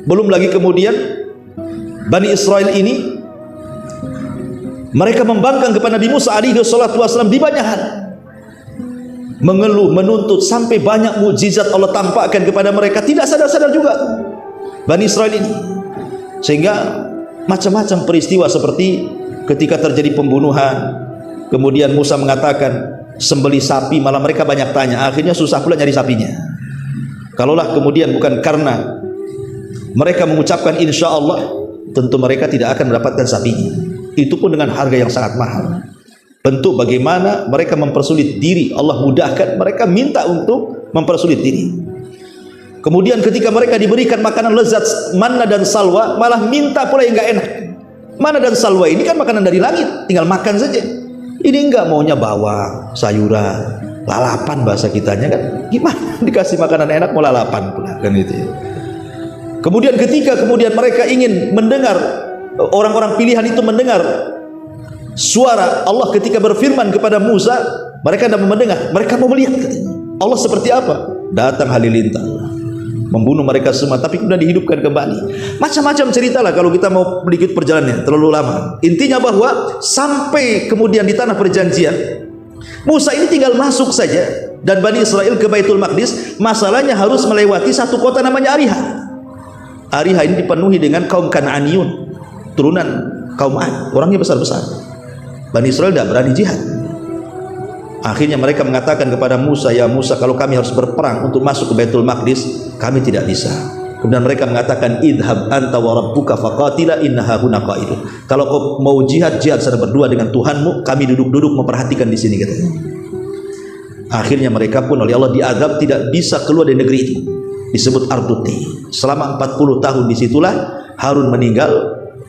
Belum lagi kemudian Bani Israel ini mereka membangkang kepada Nabi Musa alaihi salatu wasallam di banyak hal, mengeluh, menuntut, sampai banyak mukjizat Allah tampakkan kepada mereka, tidak sadar-sadar juga Bani Israel ini. Sehingga macam-macam peristiwa seperti ketika terjadi pembunuhan, kemudian Musa mengatakan sembelih sapi, malah mereka banyak tanya, akhirnya susah pula nyari sapinya. Kalaulah kemudian bukan karena mereka mengucapkan insya Allah, tentu mereka tidak akan mendapatkan sapinya, itu pun dengan harga yang sangat mahal. Bentuk bagaimana mereka mempersulit diri, Allah mudahkan, mereka minta untuk mempersulit diri. Kemudian ketika mereka diberikan makanan lezat manna dan salwa, malah minta pula yang enggak enak. Manna dan salwa ini kan makanan dari langit, tinggal makan saja. Ini enggak, maunya bawang, sayuran, lalapan bahasa kitanya kan. Gimana dikasih makanan enak mau lalapan pula kan itu ya. Kemudian ketika mereka ingin mendengar, orang-orang pilihan itu mendengar suara Allah ketika berfirman kepada Musa, mereka tidak mau mendengar, mereka mau melihat katanya. Allah seperti apa? Datang halilintar, membunuh mereka semua, tapi kemudian dihidupkan kembali. Macam-macam ceritalah kalau kita mau sedikit perjalanannya, terlalu lama. Intinya bahwa sampai kemudian di tanah perjanjian, Musa ini tinggal masuk saja dan Bani Israel ke Baitul Maqdis. Masalahnya harus melewati satu kota namanya Ariha. Ariha ini dipenuhi dengan kaum Kan'aniyun, turunan kaum Ad, orangnya besar-besar. Bani Israel tidak berani jihad. Akhirnya mereka mengatakan kepada Musa, ya Musa, kalau kami harus berperang untuk masuk ke Baitul Maqdis, kami tidak bisa. Kemudian mereka mengatakan, idhab anta wa rabbuka faqatila innaha huna qa'idun. Kalau kau mau jihad, jihad sana berdua dengan Tuhanmu, kami duduk-duduk memperhatikan di sini, katanya. Akhirnya mereka pun oleh Allah diazab, tidak bisa keluar dari negeri itu. Disebut Arduti. Selama 40 tahun disitulah Harun meninggal,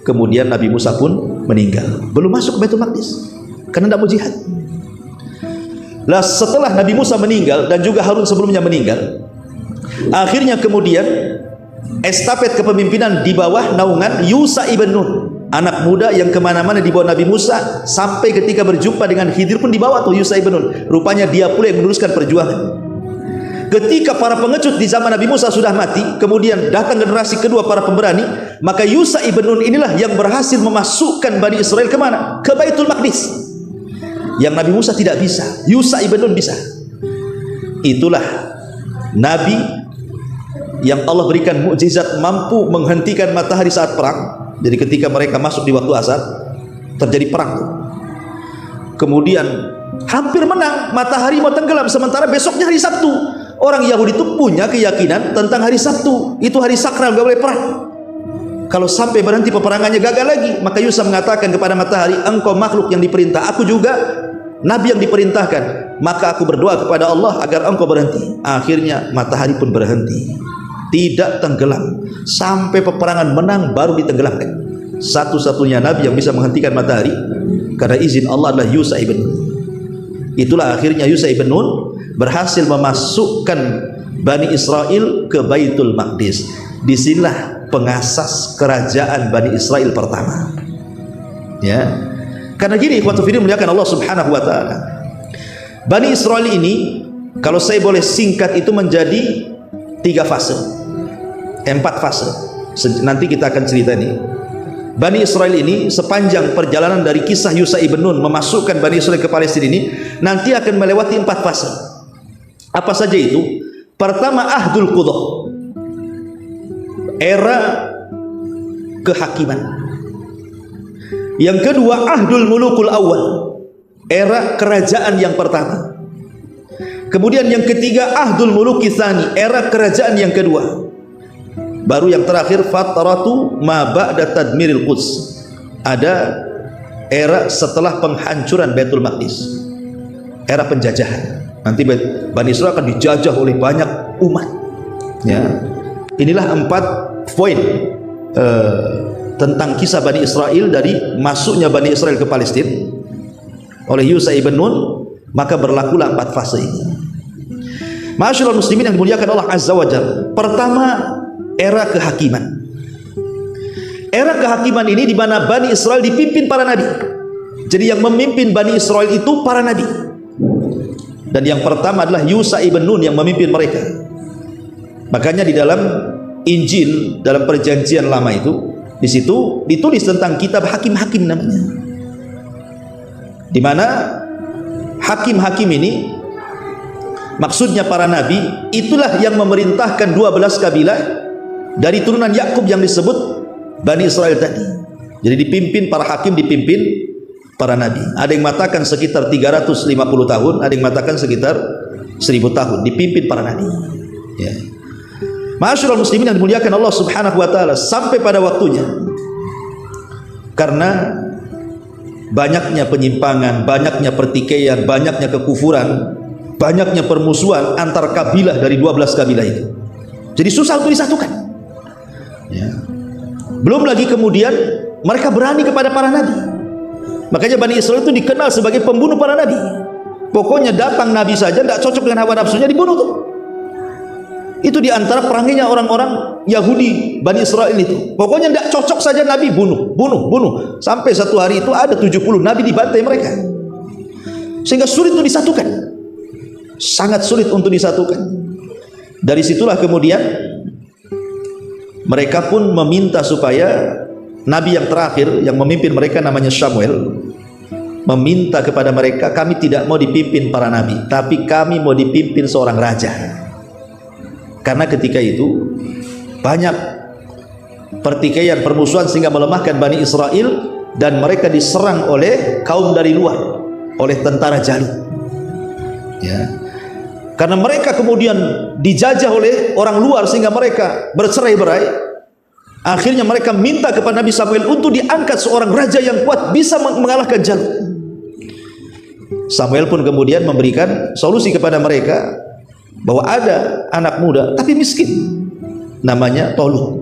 kemudian Nabi Musa pun meninggal. Belum masuk ke Baitul Maqdis karena tidak mau jihad. Lah setelah Nabi Musa meninggal dan juga Harun sebelumnya meninggal, akhirnya kemudian estafet kepemimpinan di bawah naungan Yusha ibn Nun, anak muda yang kemana-mana di bawah Nabi Musa, sampai ketika berjumpa dengan Khidir pun dibawa tuh Yusha ibn Nun. Rupanya dia pula yang meneruskan perjuangan. Ketika para pengecut di zaman Nabi Musa sudah mati, kemudian datang generasi kedua para pemberani, maka Yusha ibn Nun inilah yang berhasil memasukkan Bani Israel kemana? Ke Baitul Maqdis. Yang Nabi Musa tidak bisa, Yusha ibn Nun bisa. Itulah Nabi yang Allah berikan mukjizat mampu menghentikan matahari saat perang. Jadi ketika mereka masuk di waktu asar, terjadi perang. Kemudian hampir menang, matahari mau tenggelam, sementara besoknya hari Sabtu. Orang Yahudi itu punya keyakinan tentang hari Sabtu, itu hari sakral, gak boleh perang. Kalau sampai berhenti peperangannya gagal lagi, maka Yusha mengatakan kepada matahari, engkau makhluk yang diperintah, aku juga nabi yang diperintahkan, maka aku berdoa kepada Allah agar engkau berhenti. Akhirnya matahari pun berhenti, tidak tenggelam sampai peperangan menang baru ditenggelamkan. Satu-satunya nabi yang bisa menghentikan matahari karena izin Allah adalah Yusha ibn Nun. Itulah akhirnya Yusha ibn Nun berhasil memasukkan Bani Israel ke Baitul Maqdis. Disinilah pengasas kerajaan Bani Israel pertama. Ya, karena gini, ikhwatu fiddin muliakan Allah Subhanahu wa taala. Bani Israel ini, kalau saya boleh singkat, itu menjadi 3 fase, 4 fase. Nanti kita akan cerita ini. Bani Israel ini sepanjang perjalanan dari kisah Yusha ibn Nun memasukkan Bani Israel ke Palestina ini, nanti akan melewati 4 fase. Apa saja itu? Pertama, Ahdul Qudah, era kehakiman. Yang kedua, Ahdul Mulukul Awal, era kerajaan yang pertama. Kemudian yang ketiga, Ahdul Muluki Tsani, era kerajaan yang kedua. Baru yang terakhir, Fatratu ma ba'da tadmiril Quds, ada era setelah penghancuran Baitul Maqdis, era penjajahan. Nanti Bani Israel akan dijajah oleh banyak umat. Ya, inilah 4 poin tentang kisah Bani Israel dari masuknya Bani Israel ke Palestina oleh Yusha ibn Nun. Maka berlakulah 4 fase ini. Ma'asyiral muslimin yang dimuliakan Allah Azza wa Jalla. Pertama, era kehakiman. Era kehakiman ini di mana Bani Israel dipimpin para nabi. Jadi yang memimpin Bani Israel itu para nabi. Dan yang pertama adalah Yusha ibn Nun yang memimpin mereka. Makanya di dalam Injil, dalam perjanjian lama itu, di situ ditulis tentang kitab hakim-hakim namanya. Di mana hakim-hakim ini maksudnya para nabi, itulah yang memerintahkan 12 kabilah dari turunan Yakub yang disebut Bani Israel tadi. Jadi dipimpin para hakim, dipimpin para nabi. Ada yang mengatakan sekitar 350 tahun, ada yang mengatakan sekitar 1000 tahun dipimpin para nabi. Ya. Ma'asyiral muslimin yang dimuliakan Allah Subhanahu wa taala, sampai pada waktunya, karena banyaknya penyimpangan, banyaknya pertikaian, banyaknya kekufuran, banyaknya permusuhan antar kabilah dari 12 kabilah itu. Jadi susah untuk disatukan. Ya. Belum lagi kemudian mereka berani kepada para nabi. Makanya Bani Israel itu dikenal sebagai pembunuh para nabi. Pokoknya datang nabi saja tidak cocok dengan hawa nafsunya, dibunuh tuh. Itu diantara peranginya orang-orang Yahudi Bani Israel itu. Pokoknya tidak cocok saja nabi, bunuh. Sampai satu hari itu ada 70 nabi dibantai mereka. Sehingga sulit untuk disatukan. Sangat sulit untuk disatukan. Dari situlah kemudian mereka pun meminta supaya nabi yang terakhir yang memimpin mereka namanya Samuel meminta kepada mereka, kami tidak mau dipimpin para nabi, tapi kami mau dipimpin seorang raja. Karena ketika itu banyak pertikaian, permusuhan sehingga melemahkan Bani Israel dan mereka diserang oleh kaum dari luar, oleh tentara Jalut. Ya. Karena mereka kemudian dijajah oleh orang luar sehingga mereka bercerai-berai. Akhirnya mereka minta kepada Nabi Samuel untuk diangkat seorang raja yang kuat bisa mengalahkan Jalut. Samuel pun kemudian memberikan solusi kepada mereka bahwa ada anak muda tapi miskin, namanya Tolut.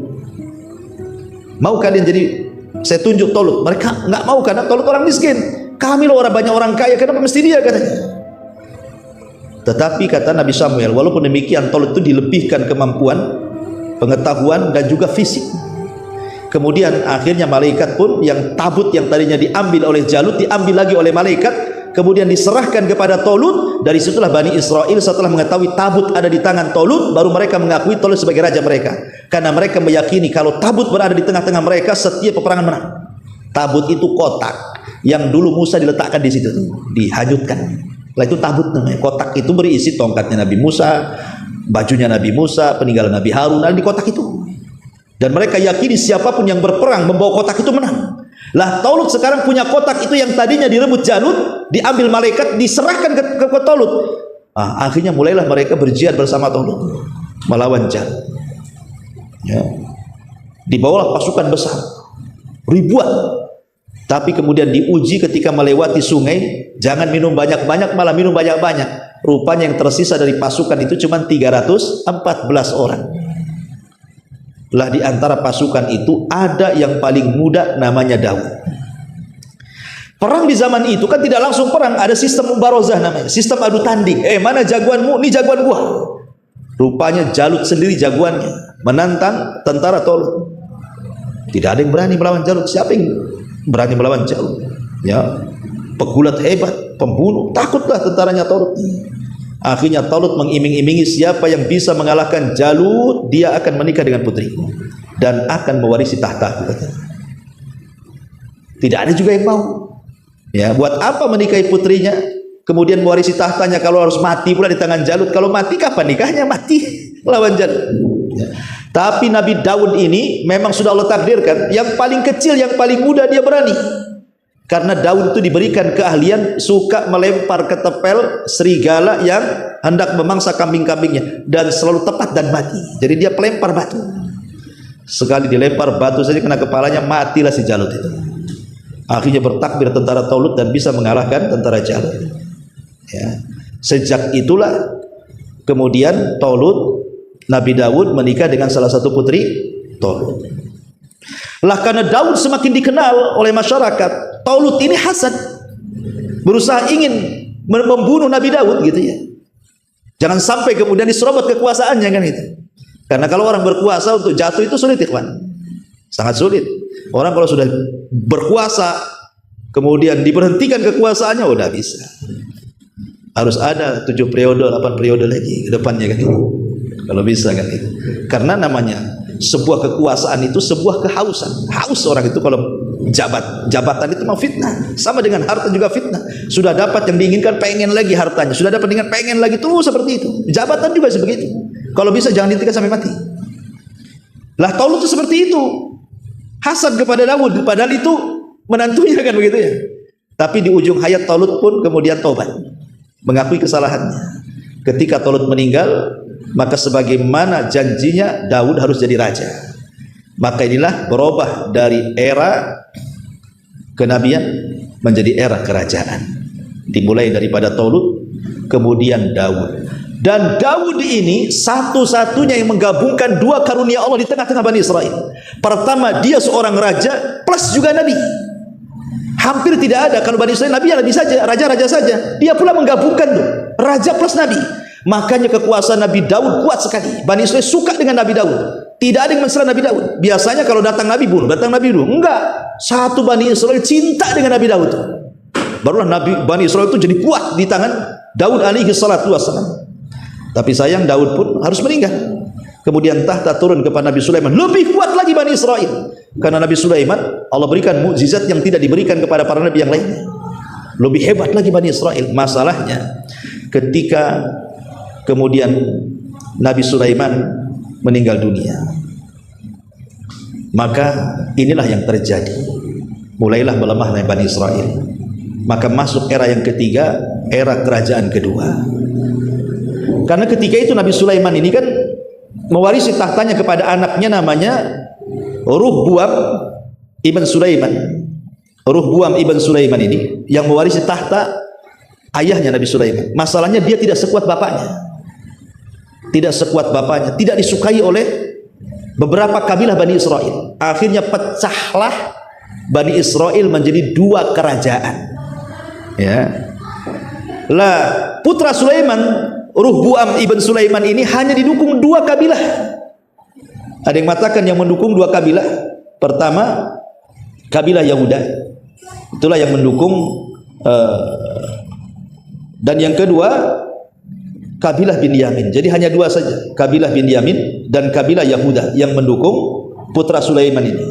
Mau kalian jadi saya tunjuk Tolut? Mereka nggak mau karena Tolut orang miskin. Kami loh orang banyak orang kaya, kenapa mesti dia katanya? Tetapi kata Nabi Samuel, walaupun demikian Tolut itu dilebihkan kemampuan, pengetahuan dan juga fisik. Kemudian akhirnya malaikat pun yang tabut yang tadinya diambil oleh Jalut diambil lagi oleh malaikat, kemudian diserahkan kepada Tolut. Dari situlah Bani Israel setelah mengetahui tabut ada di tangan Tolut, baru mereka mengakui Tolut sebagai raja mereka, karena mereka meyakini kalau tabut berada di tengah-tengah mereka setiap peperangan menang. Tabut itu kotak yang dulu Musa diletakkan di situ, dihanyutkan. Lah itu tabut namanya. Kotak itu berisi tongkatnya Nabi Musa, bajunya Nabi Musa, peninggalan Nabi Harun ada di kotak itu. Dan mereka yakini siapapun yang berperang membawa kotak itu menang. Lah Tolut sekarang punya kotak itu yang tadinya direbut Jalut, diambil malaikat, diserahkan ke Tolut. Akhirnya mulailah mereka berjihad bersama Tolut melawan Jalut. Ya. Dibawalah pasukan besar, ribuan. Tapi kemudian diuji ketika melewati sungai, jangan minum banyak-banyak, malah minum banyak-banyak. Rupanya yang tersisa dari pasukan itu cuma 314 orang. Lah di antara pasukan itu ada yang paling muda namanya Daud. Perang di zaman itu kan tidak langsung perang, ada sistem mubarozah namanya, sistem adu tanding. Mana jagoanmu? Ini jagoan gua. Rupanya Jalut sendiri jagoannya, menantang tentara Tolut. Tidak ada yang berani melawan Jalut. Siapa yang berani melawan Jalut? Ya, pegulat hebat, pembunuh, takutlah tentaranya Tolut. Akhirnya Tolut mengiming-imingi siapa yang bisa mengalahkan Jalut, dia akan menikah dengan putriku dan akan mewarisi tahtaku. Tidak ada juga yang mau. Ya, buat apa menikahi putrinya kemudian mewarisi tahtanya kalau harus mati pula di tangan Jalut? Kalau mati kapan nikahnya? Mati lawan Jalut. Ya. Tapi Nabi Daud ini memang sudah Allah takdirkan yang paling kecil, yang paling muda dia berani. Karena Daud itu diberikan keahlian suka melempar ketepel serigala yang hendak memangsa kambing-kambingnya dan selalu tepat dan mati. Jadi dia pelempar batu. Sekali dilempar batu saja kena kepalanya, matilah si Jalut itu. Akhirnya bertakbir tentara Tolut dan bisa mengalahkan tentara Jalut. Ya. Sejak itulah kemudian Tolut, Nabi Daud menikah dengan salah satu putri Tolut. Lah karena Daud semakin dikenal oleh masyarakat, Tolut ini hasad, berusaha ingin membunuh Nabi Daud gitu ya. Jangan sampai kemudian diserobot kekuasaannya kan itu. Karena kalau orang berkuasa untuk jatuh itu sulit ikhwan. Sangat sulit. Orang kalau sudah berkuasa kemudian diberhentikan kekuasaannya udah bisa. Harus ada 7 periode, 8 periode lagi ke depannya kan itu. Kalau bisa kan itu. Karena namanya sebuah kekuasaan itu sebuah kehausan. Haus orang itu kalau jabatan itu mau fitnah. Sama dengan harta juga fitnah. Sudah dapat yang diinginkan pengen lagi hartanya. Sudah dapat dengan pengen lagi terus seperti itu. Jabatan juga seperti itu. Kalau bisa jangan dihentikan sampai mati. Lah Tolut itu seperti itu. Hasad kepada Daud padahal itu menantunya kan begitu ya. Tapi di ujung hayat Tolut pun kemudian taubat, mengakui kesalahannya. Ketika Tolut meninggal, maka sebagaimana janjinya Daud harus jadi raja. Maka inilah berubah dari era kenabian menjadi era kerajaan. Dimulai daripada Tolut, kemudian Daud. Dan Daud ini satu-satunya yang menggabungkan 2 karunia Allah di tengah-tengah Bani Israel. Pertama, dia seorang raja plus juga nabi. Hampir tidak ada kalau Bani Israel nabi ya nabi saja, raja-raja saja. Dia pula menggabungkan tuh, raja plus nabi. Makanya kekuasaan Nabi Daud kuat sekali. Bani Israel suka dengan Nabi Daud. Tidak ada yang mencela Nabi Daud. Biasanya kalau datang Nabi bunuh, datang Nabi bunuh. Enggak. Satu Bani Israel cinta dengan Nabi Daud. Barulah Bani Israel itu jadi kuat di tangan Daud alaihi salatu wassalam. Tapi sayang Daud pun harus meninggal. Kemudian tahta turun kepada Nabi Sulaiman. Lebih kuat lagi Bani Israel. Karena Nabi Sulaiman Allah berikan mukjizat yang tidak diberikan kepada para nabi yang lainnya. Lebih hebat lagi Bani Israel. Masalahnya ketika kemudian Nabi Sulaiman meninggal dunia, maka inilah yang terjadi. Mulailah melemahnya Bani Israel. Maka masuk era yang ketiga, era kerajaan kedua. Karena ketika itu Nabi Sulaiman ini kan mewarisi tahtanya kepada anaknya namanya Ruhbuam ibn Sulaiman. Ruhbuam ibn Sulaiman ini yang mewarisi tahta ayahnya Nabi Sulaiman. Masalahnya dia tidak sekuat bapaknya. Tidak sekuat bapaknya, tidak disukai oleh beberapa kabilah Bani Israel. Akhirnya pecahlah Bani Israel menjadi dua kerajaan. Ya. Lah putra Sulaiman, Ruhbuam ibn Sulaiman ini hanya didukung dua kabilah. Ada yang mengatakan yang mendukung dua kabilah. Pertama, kabilah Yahuda. Itulah yang mendukung dan yang kedua kabilah Binyamin. Jadi hanya dua saja, kabilah Binyamin dan kabilah Yahuda yang mendukung putra Sulaiman ini,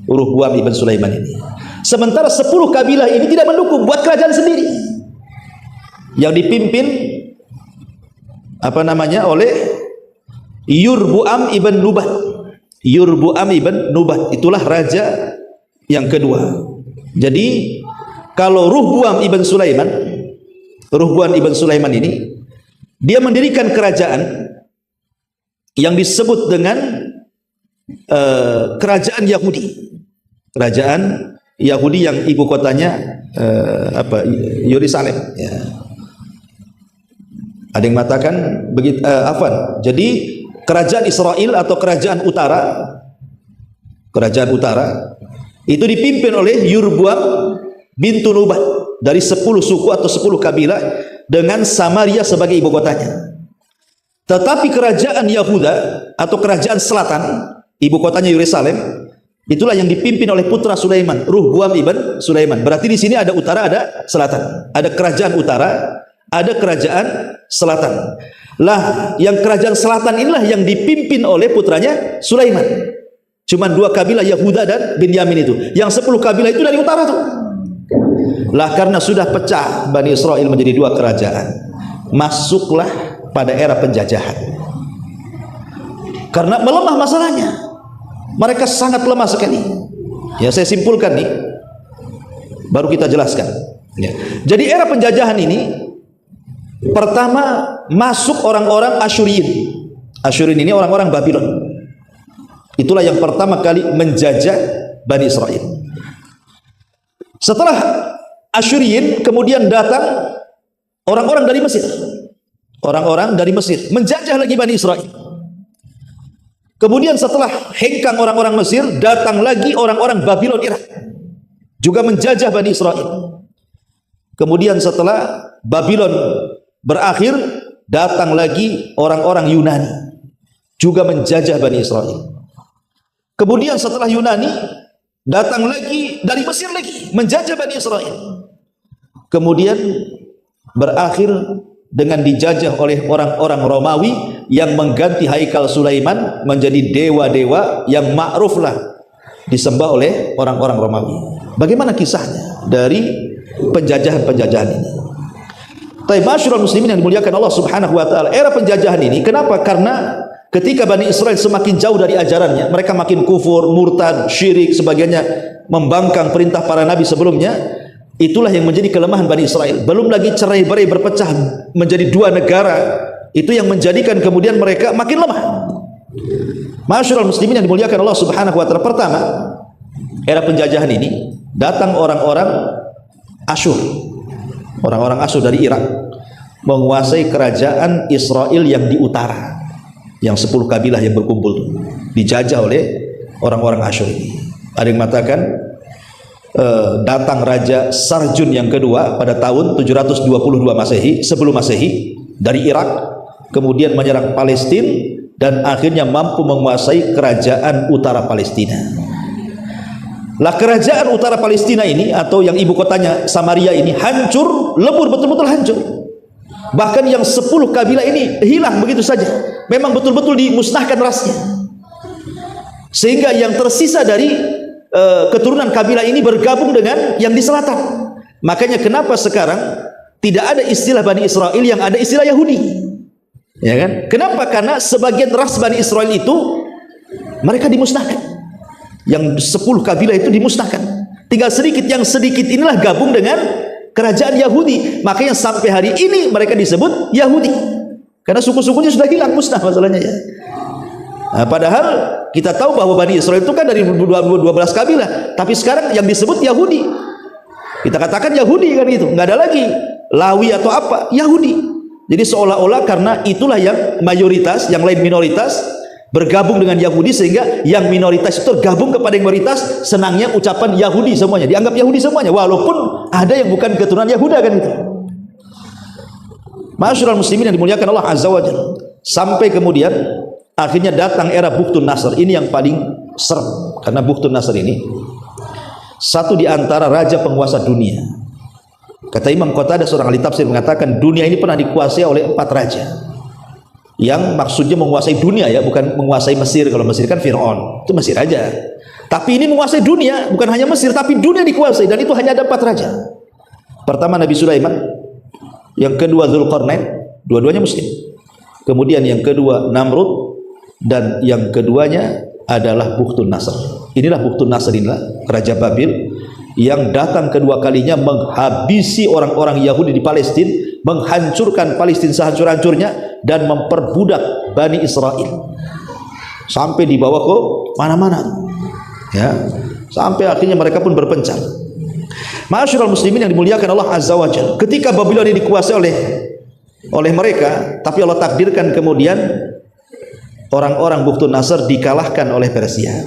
Ruhbuam ibn Sulaiman ini. Sementara 10 kabilah ini tidak mendukung, buat kerajaan sendiri yang dipimpin oleh Yurbuam ibn Nubat. Yurbuam ibn Nubat itulah raja yang kedua. Jadi kalau Ruhbuam ibn Sulaiman ini dia mendirikan kerajaan yang disebut dengan kerajaan Yahudi. Kerajaan Yahudi yang ibu kotanya Yerusalem. Ya. Ada yang mengatakan begitu. Jadi kerajaan Israel atau kerajaan utara itu dipimpin oleh Yurbuam bintu Nubat dari 10 suku atau 10 kabilah dengan Samaria sebagai ibu kotanya. Tetapi kerajaan Yahuda atau kerajaan selatan, ibu kotanya Yerusalem, itulah yang dipimpin oleh putra Sulaiman, Ruhbuam ibn Sulaiman. Berarti di sini ada utara, ada selatan. Ada kerajaan utara, ada kerajaan selatan. Lah, yang kerajaan selatan inilah yang dipimpin oleh putranya Sulaiman. Cuman 2 kabilah Yahuda dan Binyamin itu. Yang 10 kabilah itu dari utara tuh. Lah karena sudah pecah Bani Israel menjadi 2 kerajaan, masuklah pada era penjajahan. Karena melemah masalahnya, mereka sangat lemah sekali. Ya, saya simpulkan nih, baru kita jelaskan. Ya. Jadi era penjajahan ini pertama masuk orang-orang Asyuriyin. Asyuriyin ini orang-orang Babylon. Itulah yang pertama kali menjajah Bani Israel. Setelah Asyuriyin kemudian datang orang-orang dari Mesir. Orang-orang dari Mesir menjajah lagi Bani Israel. Kemudian setelah hengkang orang-orang Mesir, datang lagi orang-orang Babylon Irak, juga menjajah Bani Israel. Kemudian setelah Babylon berakhir, datang lagi orang-orang Yunani, juga menjajah Bani Israel. Kemudian setelah Yunani, datang lagi dari Mesir lagi, menjajah Bani Israel. Kemudian berakhir dengan dijajah oleh orang-orang Romawi yang mengganti Haikal Sulaiman menjadi dewa-dewa yang ma'ruflah disembah oleh orang-orang Romawi. Bagaimana kisahnya dari penjajahan-penjajahan ini? Tapi masyarul muslimin yang dimuliakan Allah Subhanahu wa taala, era penjajahan ini kenapa? Karena ketika Bani Israel semakin jauh dari ajarannya, mereka makin kufur, murtad, syirik, sebagainya, membangkang perintah para nabi sebelumnya. Itulah yang menjadi kelemahan Bani Israel. Belum lagi cerai-berai berpecah menjadi 2 negara. Itu yang menjadikan kemudian mereka makin lemah. Masyarul muslimin yang dimuliakan Allah Subhanahu wa taala, pertama, era penjajahan ini datang orang-orang Asyur. Orang-orang Asyur dari Irak menguasai kerajaan Israel yang di utara. Yang 10 kabilah yang berkumpul itu dijajah oleh orang-orang Asyur ini. Ada yang mengatakan datang Raja Sarjun yang kedua pada tahun 722 Masehi, sebelum Masehi, dari Irak, kemudian menyerang Palestina dan akhirnya mampu menguasai kerajaan utara Palestina. Lah kerajaan utara Palestina ini atau yang ibu kotanya Samaria ini hancur, lebur, betul-betul hancur. Bahkan yang 10 kabilah ini hilang begitu saja. Memang betul-betul dimusnahkan rasnya. Sehingga yang tersisa dari keturunan kabilah ini bergabung dengan yang di selatan. Makanya kenapa sekarang tidak ada istilah Bani Israel, yang ada istilah Yahudi, ya kan? Kenapa? Karena sebagian ras Bani Israel itu mereka dimusnahkan. Yang 10 kabilah itu dimusnahkan. Tinggal sedikit, yang sedikit inilah gabung dengan kerajaan Yahudi. Makanya sampai hari ini mereka disebut Yahudi. Karena suku-sukunya sudah hilang, musnah masalahnya ya. Nah, padahal kita tahu bahwa Bani Israel itu kan dari 12 kabilah, tapi sekarang yang disebut Yahudi. Kita katakan Yahudi kan itu, nggak ada lagi Lawi atau apa, Yahudi. Jadi seolah-olah karena itulah yang mayoritas, yang lain minoritas, bergabung dengan Yahudi sehingga yang minoritas itu gabung kepada yang mayoritas, senangnya ucapan Yahudi semuanya, dianggap Yahudi semuanya, walaupun ada yang bukan keturunan Yahuda kan itu. Ma'asyiral muslimin yang dimuliakan Allah Azza wa Jalla. Sampai kemudian akhirnya datang era Bukhtun Nasr. Ini yang paling serem, karena Bukhtun Nasr ini satu di antara raja penguasa dunia. Kata Imam Qatadah, seorang ahli tafsir, mengatakan dunia ini pernah dikuasai oleh 4 raja. Yang maksudnya menguasai dunia ya, bukan menguasai Mesir. Kalau Mesir kan Fir'aun, itu Mesir aja. Tapi ini menguasai dunia, bukan hanya Mesir, tapi dunia dikuasai, dan itu hanya ada 4 raja. Pertama Nabi Sulaiman, yang kedua Dzulqarnain, dua-duanya muslim. Kemudian yang kedua Namrud, dan yang keduanya adalah Bukhtun Nasr. Inilah Bukhtun Nasr, inilah Raja Babil yang datang kedua kalinya menghabisi orang-orang Yahudi di Palestina, menghancurkan Palestina sehancur-hancurnya, dan memperbudak Bani Israel sampai dibawa ke mana-mana ya, sampai akhirnya mereka pun berpencar. Ma'asyiral muslimin yang dimuliakan Allah Azza wa Jalla, ketika Babylon ini dikuasai oleh mereka, tapi Allah takdirkan kemudian orang-orang Bukhtun Nasr dikalahkan oleh Persia.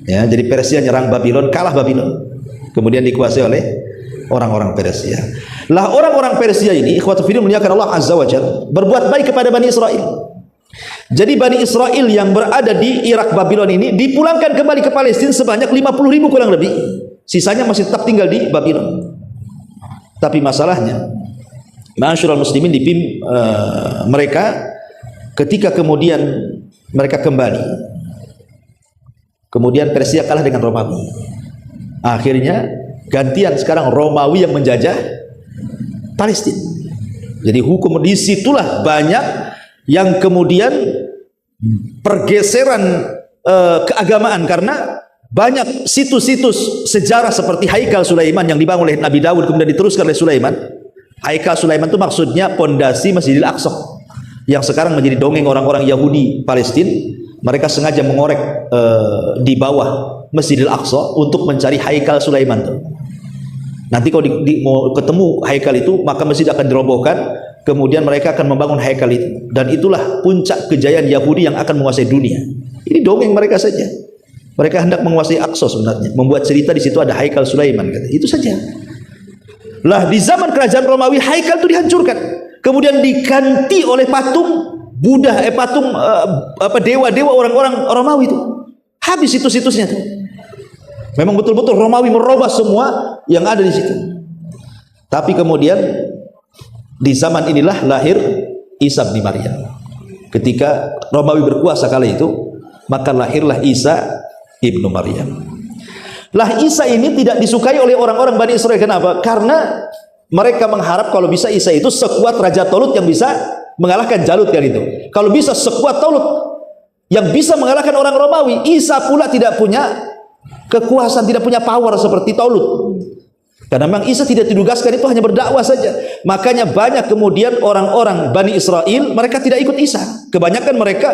Ya, jadi Persia nyerang Babylon, kalah Babylon. Kemudian dikuasai oleh orang-orang Persia. Lah orang-orang Persia ini, ikhwatu fillah muliakan Allah Azza wa Jalla, berbuat baik kepada Bani Israel. Jadi Bani Israel yang berada di Irak Babylon ini dipulangkan kembali ke Palestina sebanyak 50.000 kurang lebih. Sisanya masih tetap tinggal di Babylon. Tapi masalahnya, ma'asyiral muslimin, mereka ketika kemudian mereka kembali, kemudian Persia kalah dengan Romawi. Akhirnya gantian sekarang Romawi yang menjajah Palestina. Jadi hukum disitulah banyak yang kemudian pergeseran keagamaan, karena banyak situs-situs sejarah seperti Haikal Sulaiman yang dibangun oleh Nabi Daud kemudian diteruskan oleh Sulaiman. Haikal Sulaiman itu maksudnya pondasi Masjidil Aqsa, yang sekarang menjadi dongeng orang-orang Yahudi Palestina. Mereka sengaja mengorek di bawah Masjidil Aqsa untuk mencari Haikal Sulaiman. Nanti kalau mau ketemu Haikal itu, maka masjid akan dirobohkan, kemudian mereka akan membangun Haikal itu, dan itulah puncak kejayaan Yahudi yang akan menguasai dunia. Ini dongeng mereka saja. Mereka hendak menguasai Aqsa sebenarnya, membuat cerita di situ ada Haikal Sulaiman, itu saja. Lah di zaman kerajaan Romawi, Haikal itu dihancurkan, kemudian diganti oleh patung Buddha, patung dewa-dewa orang-orang Romawi itu. Habis situs-situsnya tuh. Memang betul-betul Romawi merubah semua yang ada di situ. Tapi kemudian di zaman inilah lahir Isa bin Maryam. Ketika Romawi berkuasa kala itu, maka lahirlah Isa ibnu Maryam. Lah Isa ini tidak disukai oleh orang-orang Bani Israel. Kenapa? Karena mereka mengharap kalau bisa Isa itu sekuat Raja Talut yang bisa mengalahkan Jalut kan itu. Kalau bisa sekuat Talut yang bisa mengalahkan orang Romawi, Isa pula tidak punya kekuasaan, tidak punya power seperti Talut. Karena memang Isa tidak ditugaskan itu hanya berdakwah saja. Makanya banyak kemudian orang-orang Bani Israel mereka tidak ikut Isa. Kebanyakan mereka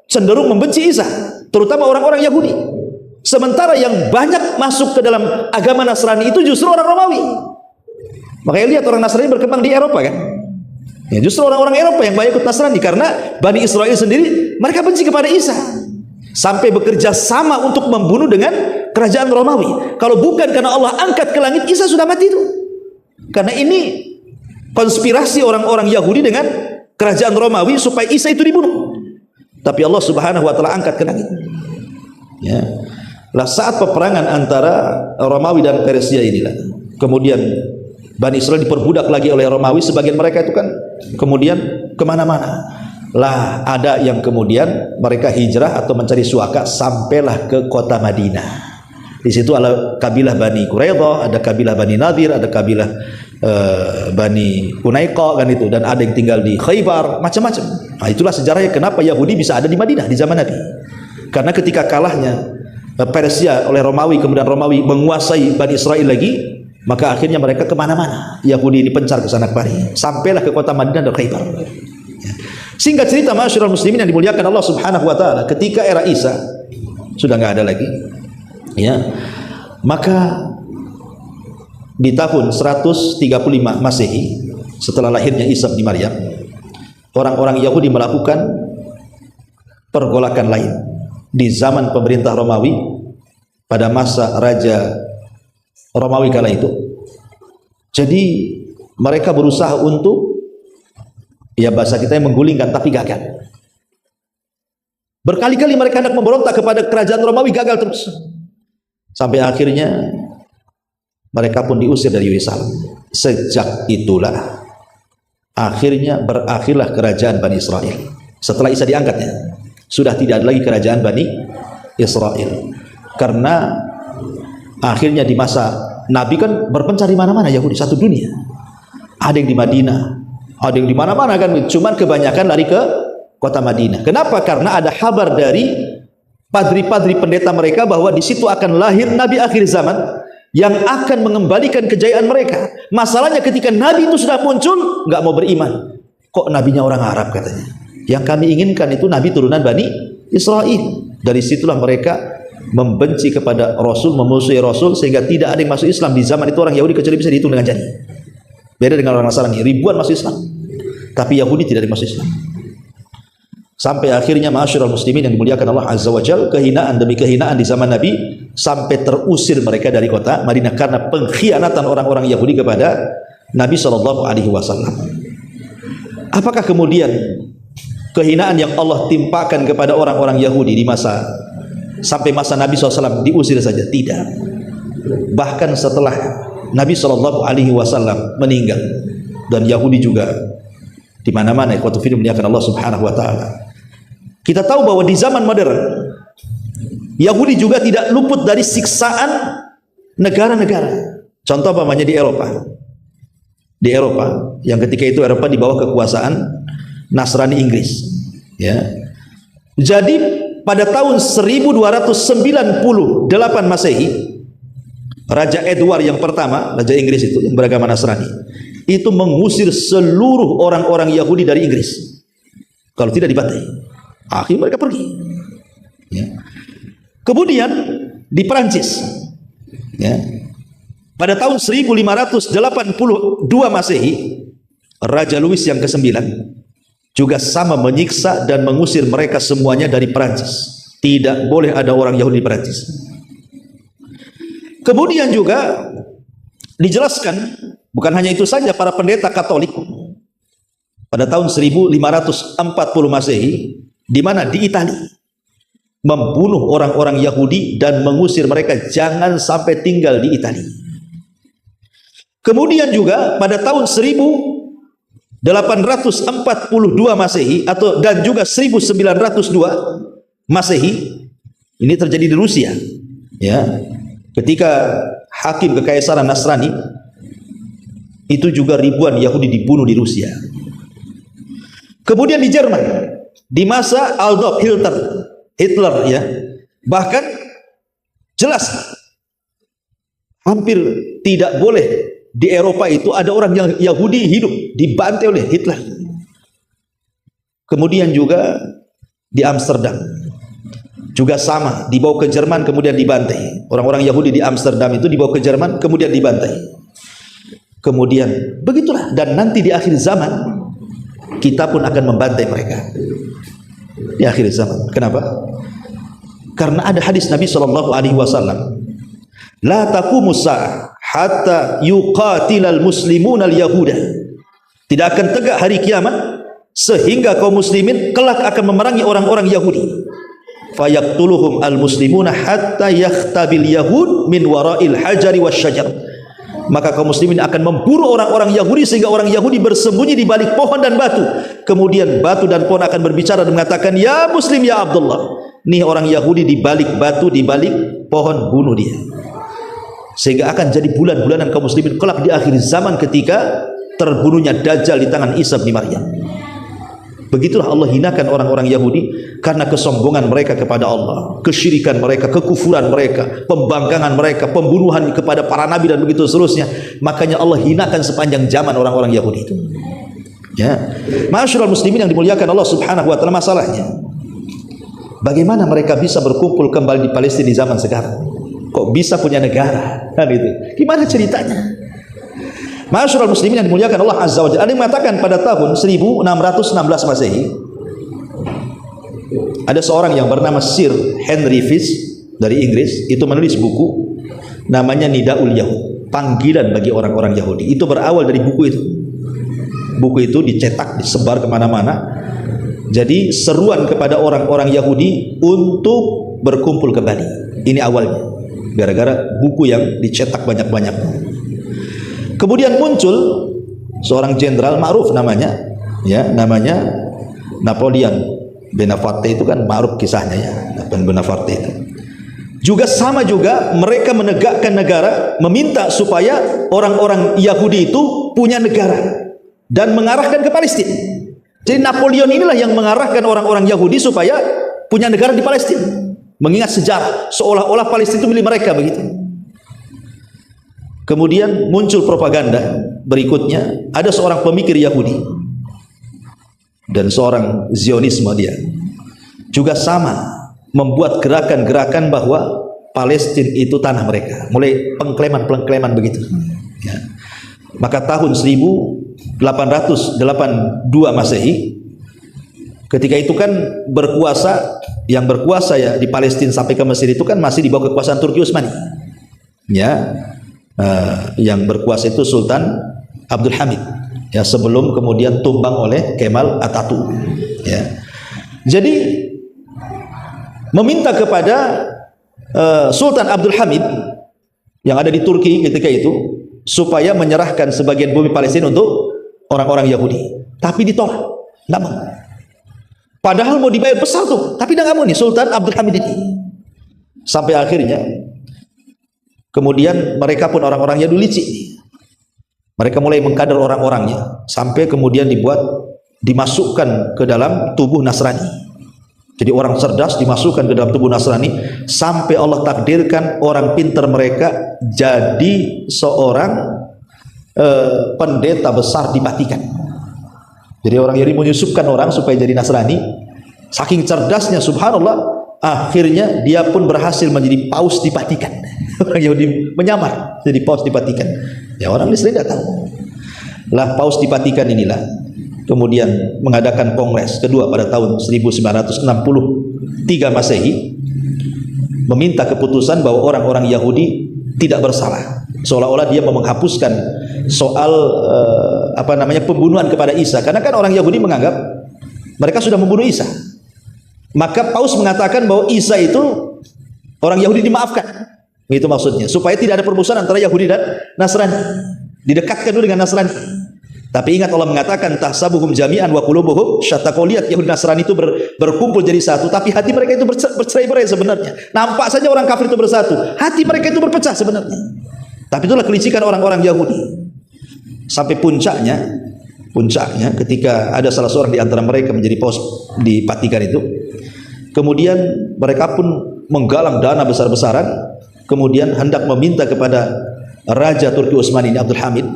cenderung membenci Isa, terutama orang-orang Yahudi. Sementara yang banyak masuk ke dalam agama Nasrani itu justru orang Romawi. Makanya lihat orang Nasrani berkembang di Eropa kan. Ya, justru orang-orang Eropa yang banyak ikut Nasrani, karena Bani Israel sendiri mereka benci kepada Isa. Sampai bekerja sama untuk membunuh dengan kerajaan Romawi. Kalau bukan karena Allah angkat ke langit, Isa sudah mati itu. Karena ini konspirasi orang-orang Yahudi dengan kerajaan Romawi supaya Isa itu dibunuh. Tapi Allah Subhanahu wa taala angkat ke langit. Ya. Lah saat peperangan antara Romawi dan Persia inilah, kemudian Bani Israel diperbudak lagi oleh Romawi. Sebagian mereka itu kan kemudian kemana-mana. Lah ada yang kemudian mereka hijrah atau mencari suaka sampailah ke kota Madinah. Di situ ada kabilah Bani Quraidah, ada kabilah Bani Nadir, ada kabilah Bani Hunayqa kan itu, dan ada yang tinggal di Khaybar, macam-macam. Nah itulah sejarahnya kenapa Yahudi bisa ada di Madinah di zaman Nabi. Karena ketika kalahnya Persia oleh Romawi, kemudian Romawi menguasai Bani Israel lagi, maka akhirnya mereka kemana-mana. Yahudi dipencar ke sana kemari, sampailah ke kota Madinah dan Khaybar. Ya. Singkat cerita, ma'asyiral muslimin yang dimuliakan Allah Subhanahu wa taala, ketika era Isa sudah enggak ada lagi, ya, maka di tahun 135 Masehi setelah lahirnya Isa bin Maryam, orang-orang Yahudi melakukan pergolakan lain di zaman pemerintah Romawi pada masa Raja Romawi kala itu. Jadi mereka berusaha untuk, ya bahasa kita, menggulingkan, tapi gagal. Berkali-kali mereka hendak memberontak kepada kerajaan Romawi, gagal terus. Sampai akhirnya mereka pun diusir dari Yerusalem. Sejak itulah akhirnya berakhirlah kerajaan Bani Israel. Setelah Isa diangkatnya, sudah tidak ada lagi kerajaan Bani Israel. Karena akhirnya di masa Nabi kan berpencar di mana-mana Yahudi, satu dunia. Ada yang di Madinah, ada yang di mana-mana kan, cuman kebanyakan lari ke kota Madinah. Kenapa? Karena ada kabar dari padri-padri pendeta mereka bahwa di situ akan lahir Nabi akhir zaman yang akan mengembalikan kejayaan mereka. Masalahnya ketika Nabi itu sudah muncul, nggak mau beriman. Kok nabinya orang Arab katanya? Yang kami inginkan itu Nabi turunan Bani Israel. Dari situlah mereka membenci kepada Rasul, memusuhi Rasul, sehingga tidak ada yang masuk Islam di zaman itu. Orang Yahudi kecuali bisa dihitung dengan jari. Beda dengan orang Nasrani, ribuan masuk Islam, tapi Yahudi tidak masuk Islam. Sampai akhirnya ma'asyiral muslimin yang dimuliakan Allah Azza wa Jalla, kehinaan demi kehinaan di zaman Nabi, sampai terusir mereka dari kota Madinah karena pengkhianatan orang-orang Yahudi kepada Nabi SAW. Apakah kemudian kehinaan yang Allah timpakan kepada orang-orang Yahudi di masa sampai masa Nabi SAW diusir saja? Tidak. Bahkan setelah Nabi SAW meninggal, dan Yahudi juga di mana-mana, ikhwatu fillah muliakan Allah Subhanahu wa taala. Kita tahu bahwa di zaman modern Yahudi juga tidak luput dari siksaan negara-negara. Contoh umpamanya di Eropa. Di Eropa, yang ketika itu Eropa di bawah kekuasaan Nasrani Inggris, ya. Jadi pada tahun 1298 Masehi, Raja Edward yang pertama, Raja Inggris itu yang beragama Nasrani, itu mengusir seluruh orang-orang Yahudi dari Inggris. Kalau tidak dibantai, akhirnya mereka pergi. Ya. Kemudian di Perancis, ya, pada tahun 1582 Masehi, Raja Louis yang ke-9 juga sama menyiksa dan mengusir mereka semuanya dari Perancis. Tidak boleh ada orang Yahudi di Perancis. Kemudian juga dijelaskan, bukan hanya itu saja, para pendeta Katolik pada tahun 1540 Masehi, di mana di Italia membunuh orang-orang Yahudi dan mengusir mereka jangan sampai tinggal di Italia. Kemudian juga pada tahun 1842 Masehi dan juga 1902 Masehi, ini terjadi di Rusia, ya. Ketika hakim kekaisaran Nasrani itu juga ribuan Yahudi dibunuh di Rusia. Kemudian di Jerman di masa Adolf Hitler, ya, bahkan jelas hampir tidak boleh di Eropa itu ada orang yang Yahudi hidup, dibantai oleh Hitler. Kemudian juga di Amsterdam juga sama, dibawa ke Jerman kemudian dibantai. Orang-orang Yahudi di Amsterdam itu dibawa ke Jerman kemudian dibantai. Kemudian begitulah, dan nanti di akhir zaman kita pun akan membantai mereka di akhir zaman. Kenapa? Karena ada hadis Nabi SAW, la taqumus sa'ah hatta yuqatilal muslimuna al-yahuda. Tidak akan tegak hari kiamat sehingga kaum muslimin kelak akan memerangi orang-orang Yahudi. Fayaqtuluhum al-muslimuna hatta yakhtabil yahud min wara'il hajari wasyajar. Maka kaum muslimin akan memburu orang-orang Yahudi sehingga orang Yahudi bersembunyi di balik pohon dan batu. Kemudian batu dan pohon akan berbicara dan mengatakan, ya Muslim, ya Abdullah. Nih orang Yahudi di balik batu, di balik pohon, bunuh dia. Sehingga akan jadi bulan-bulanan kaum muslimin kelak di akhir zaman ketika terbunuhnya Dajjal di tangan Isa bin Maryam. Begitulah Allah hinakan orang-orang Yahudi karena kesombongan mereka kepada Allah, kesyirikan mereka, kekufuran mereka, pembangkangan mereka, pembunuhan kepada para nabi dan begitu seterusnya. Makanya Allah hinakan sepanjang zaman orang-orang Yahudi itu. Ya, ma'asyiral muslimin yang dimuliakan Allah Subhanahu wa taala, masalahnya bagaimana mereka bisa berkumpul kembali di Palestina di zaman sekarang? Kok bisa punya negara? Kan itu. Gimana ceritanya? Ma'asyiral muslimin yang dimuliakan Allah Azza wa Jalla, ada yang mengatakan pada tahun 1616 Masehi ada seorang yang bernama Sir Henry Fish dari Inggris, itu menulis buku namanya Nidaul Yahud, panggilan bagi orang-orang Yahudi. Itu berawal dari buku itu. Buku itu dicetak, disebar kemana-mana. Jadi seruan kepada orang-orang Yahudi untuk berkumpul kembali. Ini awalnya, gara-gara buku yang dicetak banyak-banyak. Kemudian muncul seorang jenderal ma'ruf namanya, ya, namanya Napoleon Bonaparte. Itu kan ma'ruf kisahnya, ya, Napoleon Bonaparte itu. Juga sama juga mereka menegakkan negara, meminta supaya orang-orang Yahudi itu punya negara dan mengarahkan ke Palestina. Jadi Napoleon inilah yang mengarahkan orang-orang Yahudi supaya punya negara di Palestina. Mengingat sejarah, seolah-olah Palestina itu milik mereka begitu. Kemudian muncul propaganda berikutnya, ada seorang pemikir Yahudi dan seorang Zionisme, dia juga sama membuat gerakan-gerakan bahwa Palestina itu tanah mereka, mulai pengklaiman begitu, ya. Maka tahun 1882 Masehi, ketika itu kan yang berkuasa ya di Palestina sampai ke Mesir itu kan masih di bawah kekuasaan Turki Utsmani, ya. Yang berkuasa itu Sultan Abdul Hamid, ya, sebelum kemudian tumbang oleh Kemal Atatürk, ya. Jadi meminta kepada Sultan Abdul Hamid yang ada di Turki ketika itu supaya menyerahkan sebagian bumi Palestina untuk orang-orang Yahudi, tapi ditolak, nggak mau. Padahal mau dibayar besar tuh, tapi dia nggak mau nih Sultan Abdul Hamid ini. Sampai akhirnya kemudian mereka pun orang-orangnya dulu licik. Mereka mulai mengkader orang-orangnya sampai kemudian dimasukkan ke dalam tubuh Nasrani. Jadi orang cerdas dimasukkan ke dalam tubuh Nasrani sampai Allah takdirkan orang pintar mereka jadi seorang pendeta besar di Vatikan. Jadi orang Yahudi menyusupkan orang supaya jadi Nasrani. Saking cerdasnya, subhanallah, akhirnya dia pun berhasil menjadi paus di Vatikan. Orang Yahudi menyamar jadi paus di Vatikan. Ya, orang Islam tidak tahu. Lah paus di Vatikan inilah kemudian mengadakan kongres kedua pada tahun 1963 Masehi, meminta keputusan bahwa orang-orang Yahudi tidak bersalah, seolah-olah dia mau menghapuskan soal pembunuhan kepada Isa, karena kan orang Yahudi menganggap mereka sudah membunuh Isa. Maka paus mengatakan bahwa Isa itu orang Yahudi dimaafkan, itu maksudnya, supaya tidak ada permusuhan antara Yahudi dan Nasrani, didekatkan dulu dengan Nasrani. Tapi ingat Allah mengatakan tahsabuhum jami'an wa qulubuhum syatta. Kau lihat Yahudi Nasrani itu berkumpul jadi satu, tapi hati mereka itu bercerai-berai sebenarnya. Nampak saja orang kafir itu bersatu, hati mereka itu berpecah sebenarnya. Tapi itulah kelicikan orang-orang Yahudi. Sampai puncaknya ketika ada salah seorang di antara mereka menjadi paus di Vatikan itu, kemudian mereka pun menggalang dana besar-besaran, kemudian hendak meminta kepada Raja Turki Utsmani ini Abdul Hamid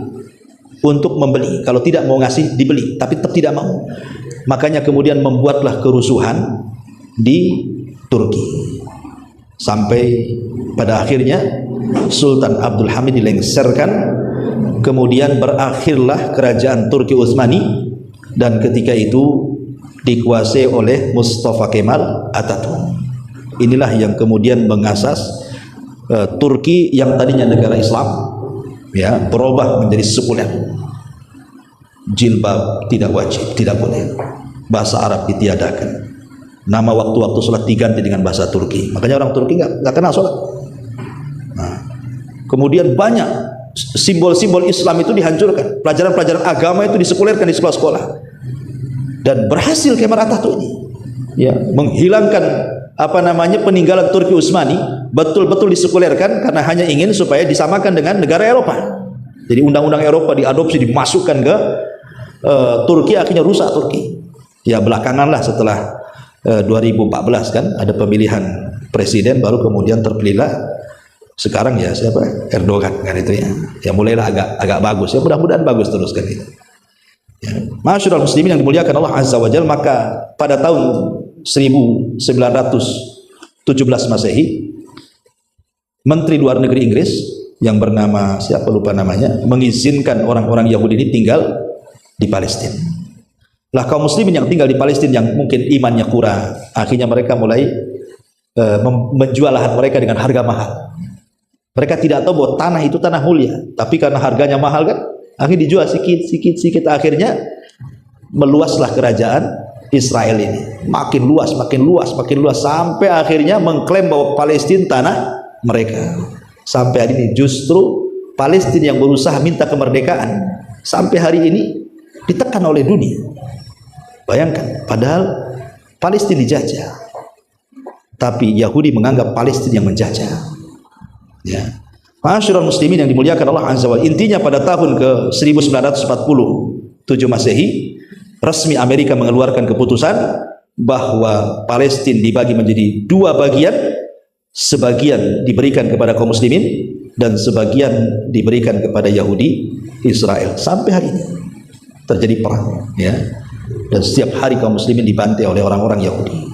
untuk membeli, kalau tidak mau ngasih dibeli, tapi tetap tidak mau. Makanya kemudian membuatlah kerusuhan di Turki sampai pada akhirnya Sultan Abdul Hamid dilengsarkan. Kemudian berakhirlah kerajaan Turki Utsmani, dan ketika itu dikuasai oleh Mustafa Kemal Atatürk. Inilah yang kemudian mengasas Turki yang tadinya negara Islam, ya, berubah menjadi sekuler. Jilbab tidak wajib, tidak boleh. Bahasa Arab ditiadakan. Nama waktu-waktu sholat diganti dengan bahasa Turki. Makanya orang Turki nggak kenal sholat. Nah, kemudian banyak simbol-simbol Islam itu dihancurkan. Pelajaran-pelajaran agama itu disekulerkan di sekolah-sekolah. Dan berhasil Kemal Atatürk ini, ya, menghilangkan peninggalan Turki Utsmani, betul-betul disekulerkan karena hanya ingin supaya disamakan dengan negara Eropa. Jadi undang-undang Eropa diadopsi, dimasukkan ke Turki, akhirnya rusak Turki. Ya belakangan lah setelah 2014 kan ada pemilihan presiden, baru kemudian terpilihlah sekarang ya siapa, Erdogan kan itu ya. Ya mulailah agak bagus, ya mudah-mudahan bagus terus kan itu. Ma'asyiral muslimin yang dimuliakan Allah Azza wa Jalla, maka pada tahun 1917 Masehi, Menteri Luar Negeri Inggris yang bernama siapa lupa namanya mengizinkan orang-orang Yahudi ini tinggal di Palestina. Lah kaum muslimin yang tinggal di Palestina yang mungkin imannya kurang, akhirnya mereka mulai menjual lahan mereka dengan harga mahal. Mereka tidak tahu bahwa tanah itu tanah mulia, tapi karena harganya mahal kan, akhirnya dijual sedikit, akhirnya meluaslah kerajaan Israel ini, makin luas, sampai akhirnya mengklaim bahwa Palestina tanah mereka. Sampai hari ini justru Palestina yang berusaha minta kemerdekaan, sampai hari ini ditekan oleh dunia. Bayangkan, padahal Palestina dijajah, tapi Yahudi menganggap Palestina yang menjajah. Ya, ma'asyiral muslimin yang dimuliakan Allah Azza wa Jalla, intinya pada tahun ke 1947 Masehi, resmi Amerika mengeluarkan keputusan bahwa Palestina dibagi menjadi dua bagian, sebagian diberikan kepada kaum muslimin dan sebagian diberikan kepada Yahudi Israel. Sampai hari ini terjadi perang, ya, dan setiap hari kaum muslimin dibantai oleh orang-orang Yahudi.